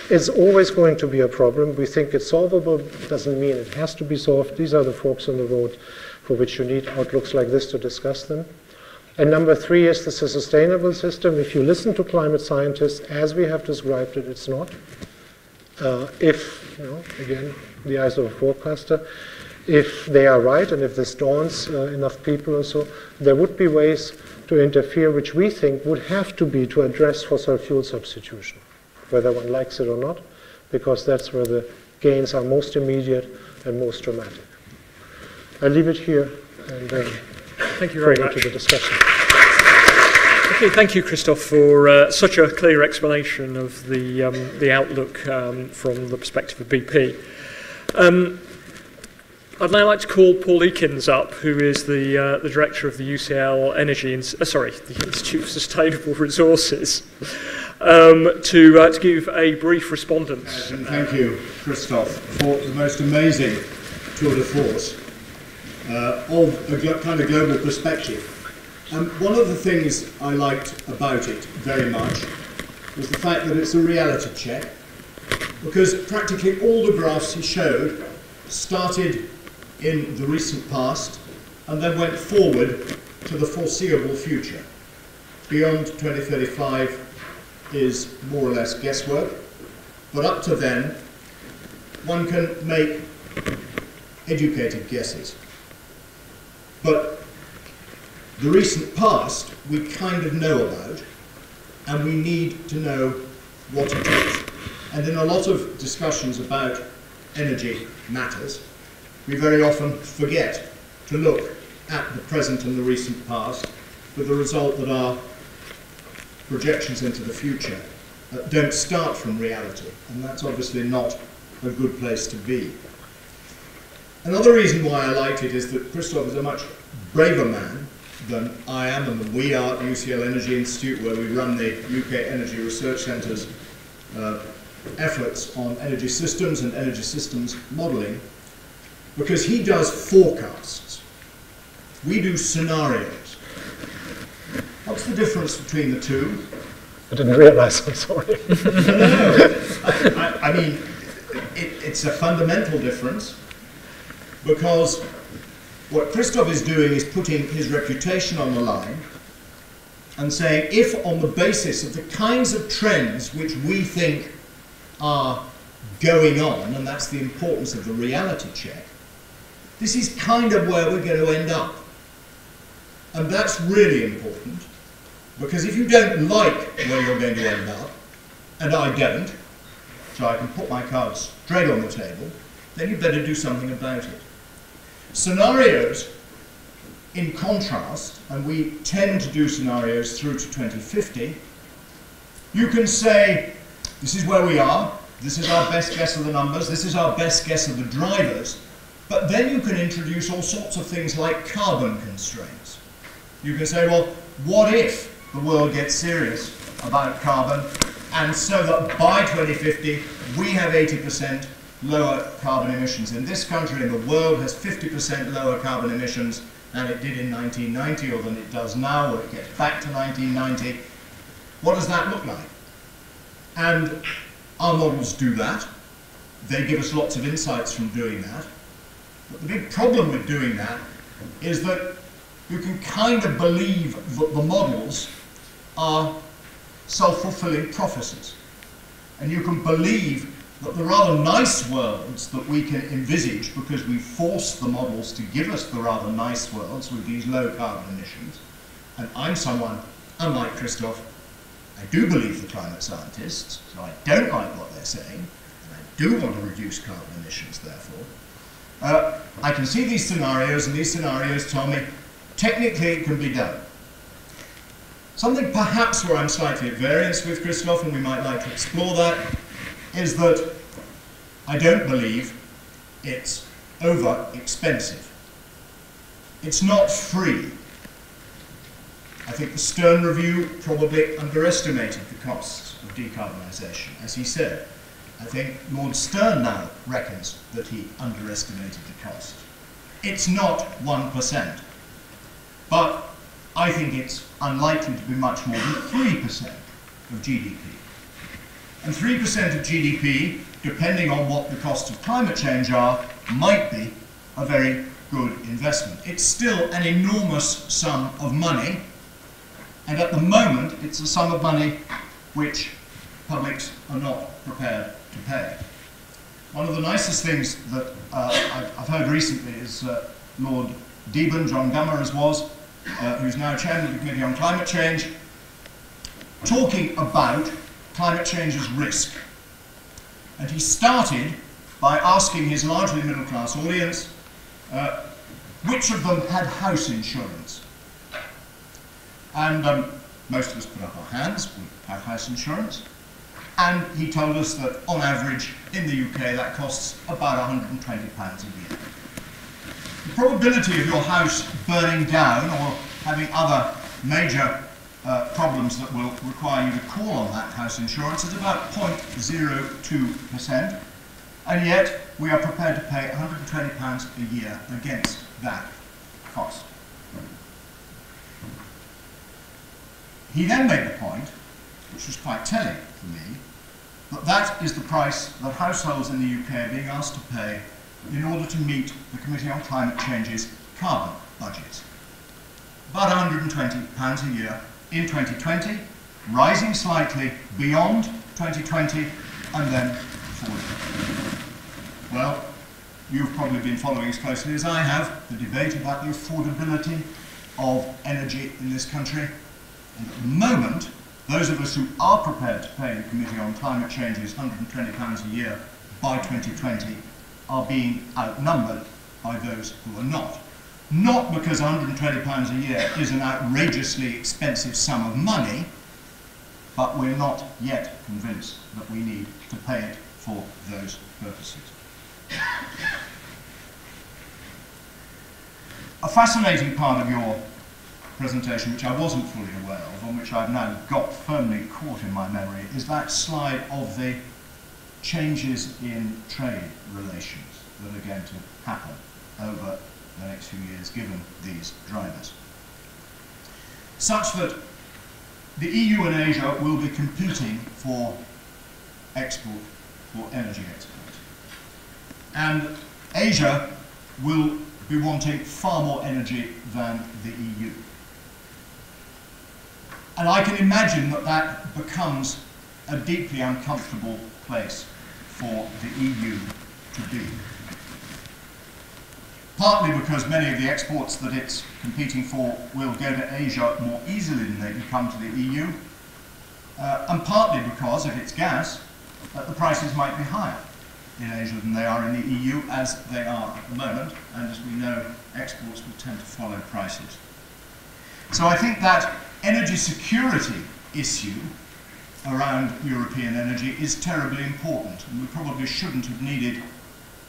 it's always going to be a problem. We think it's solvable, doesn't mean it has to be solved. These are the forks in the road for which you need outlooks like this to discuss them. And number 3 is this a sustainable system? If you listen to climate scientists, as we have described it, it's not. If, again, the eyes of a forecaster, if they are right and if this dawns enough people or so, there would be ways to interfere, which we think would have to be to address fossil fuel substitution, whether one likes it or not, because that's where the gains are most immediate and most dramatic. I'll leave it here and
thank you very much.
To the discussion.
Okay, thank you, Christoph, for such a clear explanation of the outlook from the perspective of BP. I'd now like to call Paul Eakins up, who is the director of the UCL-Energy, the Institute of Sustainable Resources, to give a brief respondence.
And thank you, Christoph, for the most amazing tour de force of a kind of global perspective. One of the things I liked about it very much was the fact that it's a reality check, because practically all the graphs he showed started in the recent past and then went forward to the foreseeable future. Beyond 2035 is more or less guesswork, but up to then one can make educated guesses. But the recent past we kind of know about, and we need to know what it is. And in a lot of discussions about energy matters, we very often forget to look at the present and the recent past, with the result that our projections into the future don't start from reality, and that's obviously not a good place to be. Another reason why I liked it is that Christoph is a much braver man than I am and than we are at the UCL-Energy Institute, where we run the UK Energy Research Centre's efforts on energy systems and energy systems modelling, because he does forecasts. We do scenarios. What's the difference between the two?
I didn't realize, I'm sorry.
No. I mean, it's a fundamental difference, because what Christoph is doing is putting his reputation on the line and saying, if on the basis of the kinds of trends which we think are going on, and that's the importance of the reality check, this is kind of where we're going to end up. And that's really important, because if you don't like where you're going to end up, and I don't, so I can put my cards straight on the table, then you better do something about it. Scenarios, in contrast, and we tend to do scenarios through to 2050, you can say, this is where we are, this is our best guess of the numbers, this is our best guess of the drivers, but then you can introduce all sorts of things like carbon constraints. You can say, well, what if the world gets serious about carbon, and so that by 2050 we have 80% lower carbon emissions in this country, and the world has 50% lower carbon emissions than it did in 1990, or than it does now, or it gets back to 1990. What does that look like? And our models do that. They give us lots of insights from doing that. But the big problem with doing that is that you can kind of believe that the models are self-fulfilling prophecies. And you can believe that the rather nice worlds that we can envisage, because we force the models to give us the rather nice worlds with these low carbon emissions, and I'm someone, unlike Christoph, I do believe the climate scientists, so I don't like what they're saying, and I do want to reduce carbon emissions, therefore. I can see these scenarios, and these scenarios tell me technically it can be done. Something perhaps where I'm slightly at variance with Christoph, and we might like to explore that, is that I don't believe it's over expensive. It's not free. I think the Stern Review probably underestimated the costs of decarbonisation, as he said. I think Lord Stern now reckons that he underestimated the cost. It's not 1%. But I think it's unlikely to be much more than 3% of GDP. And 3% of GDP, depending on what the costs of climate change are, might be a very good investment. It's still an enormous sum of money, and at the moment it's a sum of money which publics are not prepared to pay. One of the nicest things that I've heard recently is Lord Deben, John Gummer as was, who's now chairman of the Committee on Climate Change, talking about climate change's risk. And he started by asking his largely middle-class audience which of them had house insurance. And most of us put up our hands, we have house insurance. And he told us that on average in the UK that costs about £120 a year. The probability of your house burning down or having other major problems that will require you to call on that house insurance is about 0.02%, and yet we are prepared to pay £120 a year against that cost. He then made the point, which was quite telling for me, that that is the price that households in the UK are being asked to pay in order to meet the Committee on Climate Change's carbon budgets. About £120 a year in 2020, rising slightly beyond 2020, and then falling. Well, you've probably been following as closely as I have the debate about the affordability of energy in this country. And at the moment, those of us who are prepared to pay the Committee on Climate Change's £120 a year by 2020 are being outnumbered by those who are not. Not because £120 a year is an outrageously expensive sum of money, but we're not yet convinced that we need to pay it for those purposes. A fascinating part of your presentation, which I wasn't fully aware of, and which I've now got firmly caught in my memory, is that slide of the changes in trade relations that are going to happen over the next few years given these drivers. Such that the EU and Asia will be competing for export, for energy export. And Asia will be wanting far more energy than the EU. And I can imagine that that becomes a deeply uncomfortable place for the EU to be. Partly because many of the exports that it's competing for will go to Asia more easily than they can come to the EU, and partly because, if it's gas, the prices might be higher in Asia than they are in the EU, as they are at the moment, and as we know, exports will tend to follow prices. So I think that energy security issue around European energy is terribly important, and we probably shouldn't have needed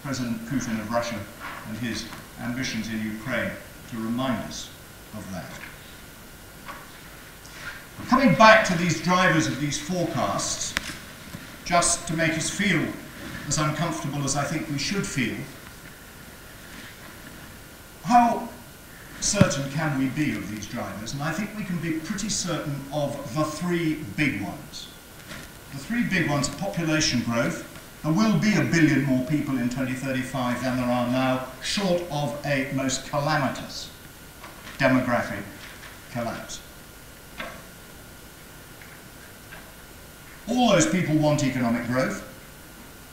President Putin of Russia and his ambitions in Ukraine to remind us of that. Coming back to these drivers of these forecasts, just to make us feel as uncomfortable as I think we should feel, how certain can we be of these drivers? And I think we can be pretty certain of the three big ones. The three big ones are population growth. There will be 1 billion more people in 2035 than there are now, short of a most calamitous demographic collapse. All those people want economic growth,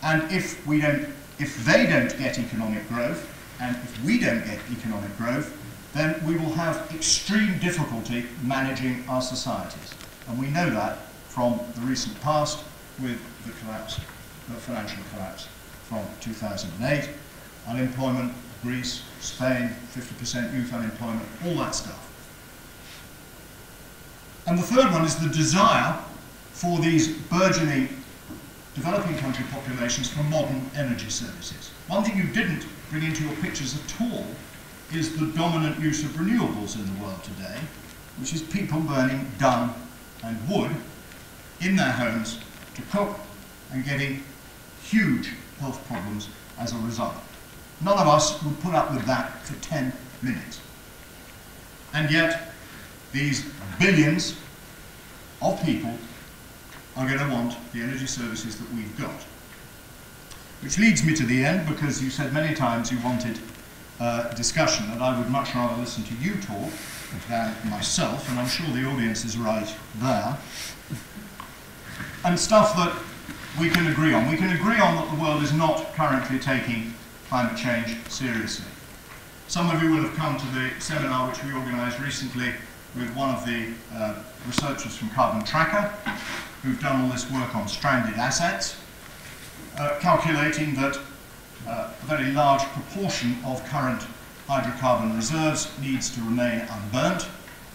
and if they don't get economic growth, and if we don't get economic growth, then we will have extreme difficulty managing our societies. And we know that from the recent past with the collapse, the financial collapse from 2008, unemployment, Greece, Spain, 50% youth unemployment, all that stuff. And the third one is the desire for these burgeoning developing country populations for modern energy services. One thing you didn't bring into your pictures at all is the dominant use of renewables in the world today, which is people burning dung and wood in their homes to cook and getting huge health problems as a result. None of us would put up with that for 10 minutes. And yet, these billions of people are going to want the energy services that we've got. Which leads me to the end, because you said many times you wanted discussion, and I would much rather listen to you talk than myself, and I'm sure the audience is right there. And stuff that we can agree on. We can agree on that the world is not currently taking climate change seriously. Some of you will have come to the seminar which we organised recently with one of the researchers from Carbon Tracker, who've done all this work on stranded assets, calculating that a very large proportion of current hydrocarbon reserves needs to remain unburnt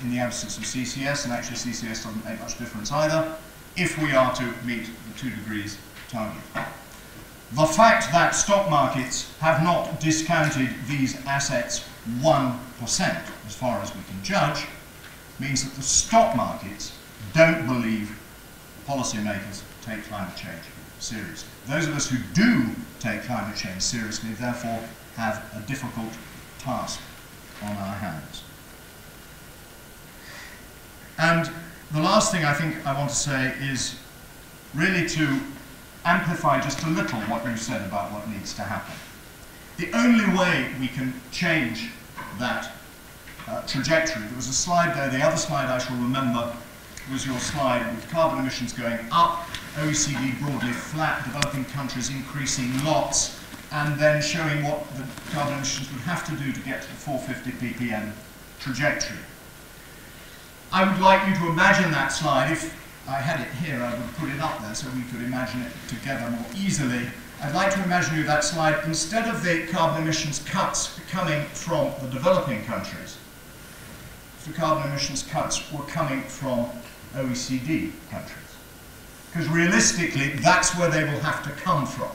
in the absence of CCS, and actually CCS doesn't make much difference either, if we are to meet the 2 degrees target. The fact that stock markets have not discounted these assets 1%, as far as we can judge, means that the stock markets don't believe policymakers take climate change seriously. Those of us who do take climate change seriously, therefore, have a difficult task on our hands. And the last thing I think I want to say is really to amplify just a little what you said about what needs to happen. The only way we can change that trajectory, there was a slide there, the other slide I shall remember was your slide with carbon emissions going up, OECD broadly flat, developing countries increasing lots, and then showing what the carbon emissions would have to do to get to the 450 ppm trajectory. I would like you to imagine that slide. If I had it here, I would put it up there so we could imagine it together more easily. I'd like to imagine you that slide, instead of the carbon emissions cuts coming from the developing countries, the carbon emissions cuts were coming from OECD countries. Because realistically, that's where they will have to come from.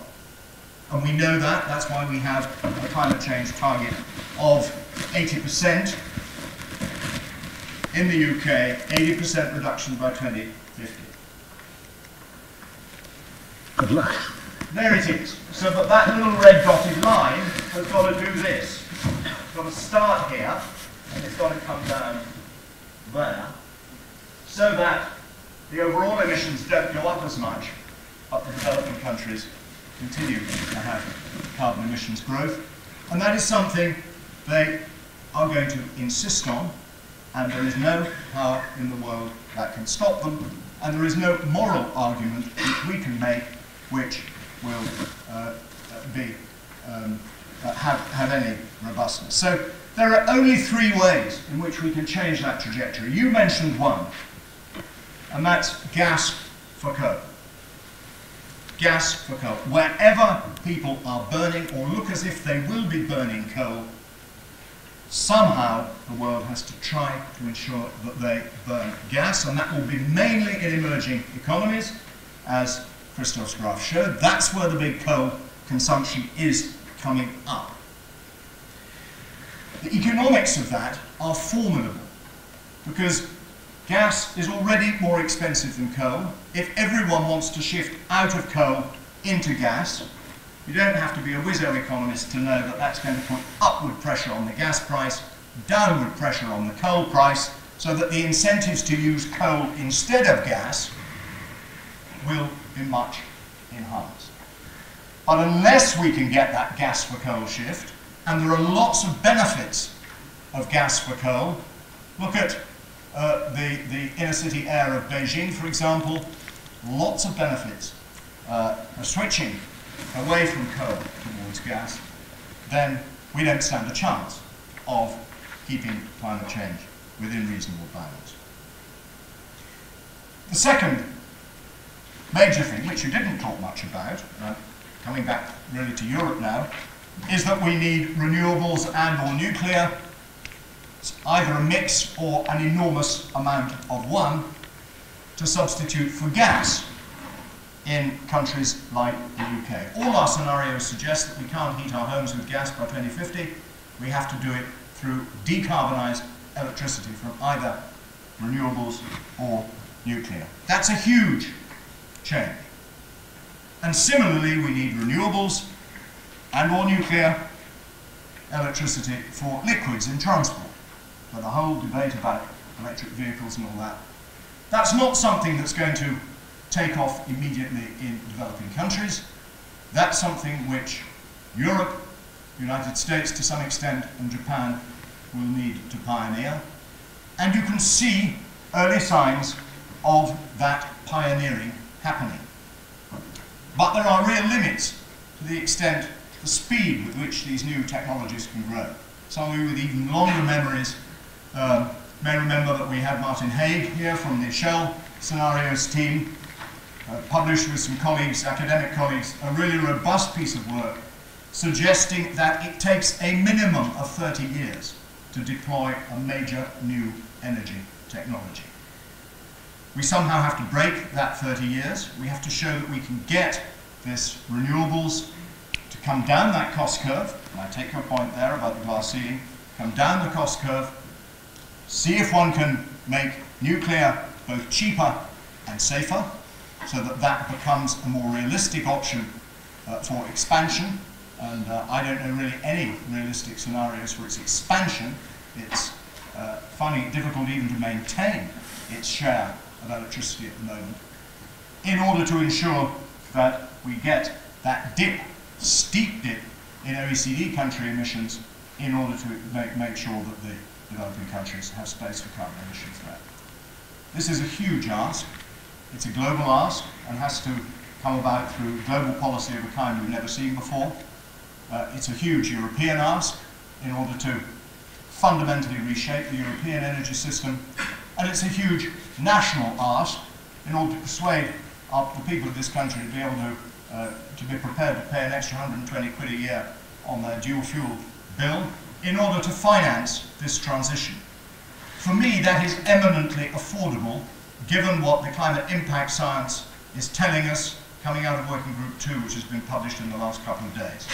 And we know that, that's why we have a climate change target of 80% in the UK, 80% reduction by 2050.
Good luck.
There it is. So that little red dotted line has got to do this. It's got to start here, and it's got to come down there, so that the overall emissions don't go up as much, but the developing countries continue to have carbon emissions growth. And that is something they are going to insist on, and there is no power in the world that can stop them, and there is no moral argument which we can make which will have any robustness. So there are only 3 ways in which we can change that trajectory. You mentioned one, and that's gas for coal. Gas for coal. Wherever people are burning or look as if they will be burning coal, somehow the world has to try to ensure that they burn gas, and that will be mainly in emerging economies, as Christoph's graph showed. That's where the big coal consumption is coming up. The economics of that are formidable, because gas is already more expensive than coal. If everyone wants to shift out of coal into gas, you don't have to be a whiz-o economist to know that that's going to put upward pressure on the gas price, downward pressure on the coal price, so that the incentives to use coal instead of gas will be much enhanced. But unless we can get that gas for coal shift, and there are lots of benefits of gas for coal, look at the inner city air of Beijing, for example, lots of benefits of switching away from coal towards gas, then we don't stand a chance of keeping climate change within reasonable bounds. The second major thing, which you didn't talk much about, coming back really to Europe now, is that we need renewables and or nuclear, either a mix or an enormous amount of one, to substitute for gas in countries like the UK. All our scenarios suggest that we can't heat our homes with gas by 2050. We have to do it through decarbonised electricity from either renewables or nuclear. That's a huge change. And similarly, we need renewables and or nuclear electricity for liquids in transport. But the whole debate about electric vehicles and all that. That's not something that's going to take off immediately in developing countries. That's something which Europe, United States to some extent, and Japan will need to pioneer. And you can see early signs of that pioneering happening. But there are real limits to the extent, the speed with which these new technologies can grow. Some of you with even longer memories may remember that we had Martin Haig here from the Shale scenarios team, published with some colleagues, academic colleagues, a really robust piece of work suggesting that it takes a minimum of 30 years to deploy a major new energy technology. We somehow have to break that 30 years. We have to show that we can get this renewables to come down that cost curve. And I take your point there about the glass ceiling. Come down the cost curve, see if one can make nuclear both cheaper and safer, so that that becomes a more realistic option for expansion. And I don't know really any realistic scenarios for its expansion. It's finding it difficult even to maintain its share of electricity at the moment, in order to ensure that we get that dip, steep dip in OECD country emissions, in order to make sure that the developing countries have space for carbon emissions there. This is a huge ask. It's a global ask and has to come about through global policy of a kind we've never seen before. It's a huge European ask in order to fundamentally reshape the European energy system, and it's a huge national ask in order to persuade the people of this country to be able to be prepared to pay an extra 120 quid a year on their dual fuel bill in order to finance this transition. For me, that is eminently affordable, given what the climate impact science is telling us, coming out of Working Group 2, which has been published in the last couple of days.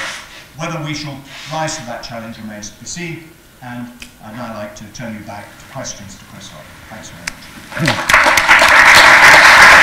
Whether we shall rise to that challenge remains to be seen, and I'd now like to turn you back to questions to Christoph. Thanks very much.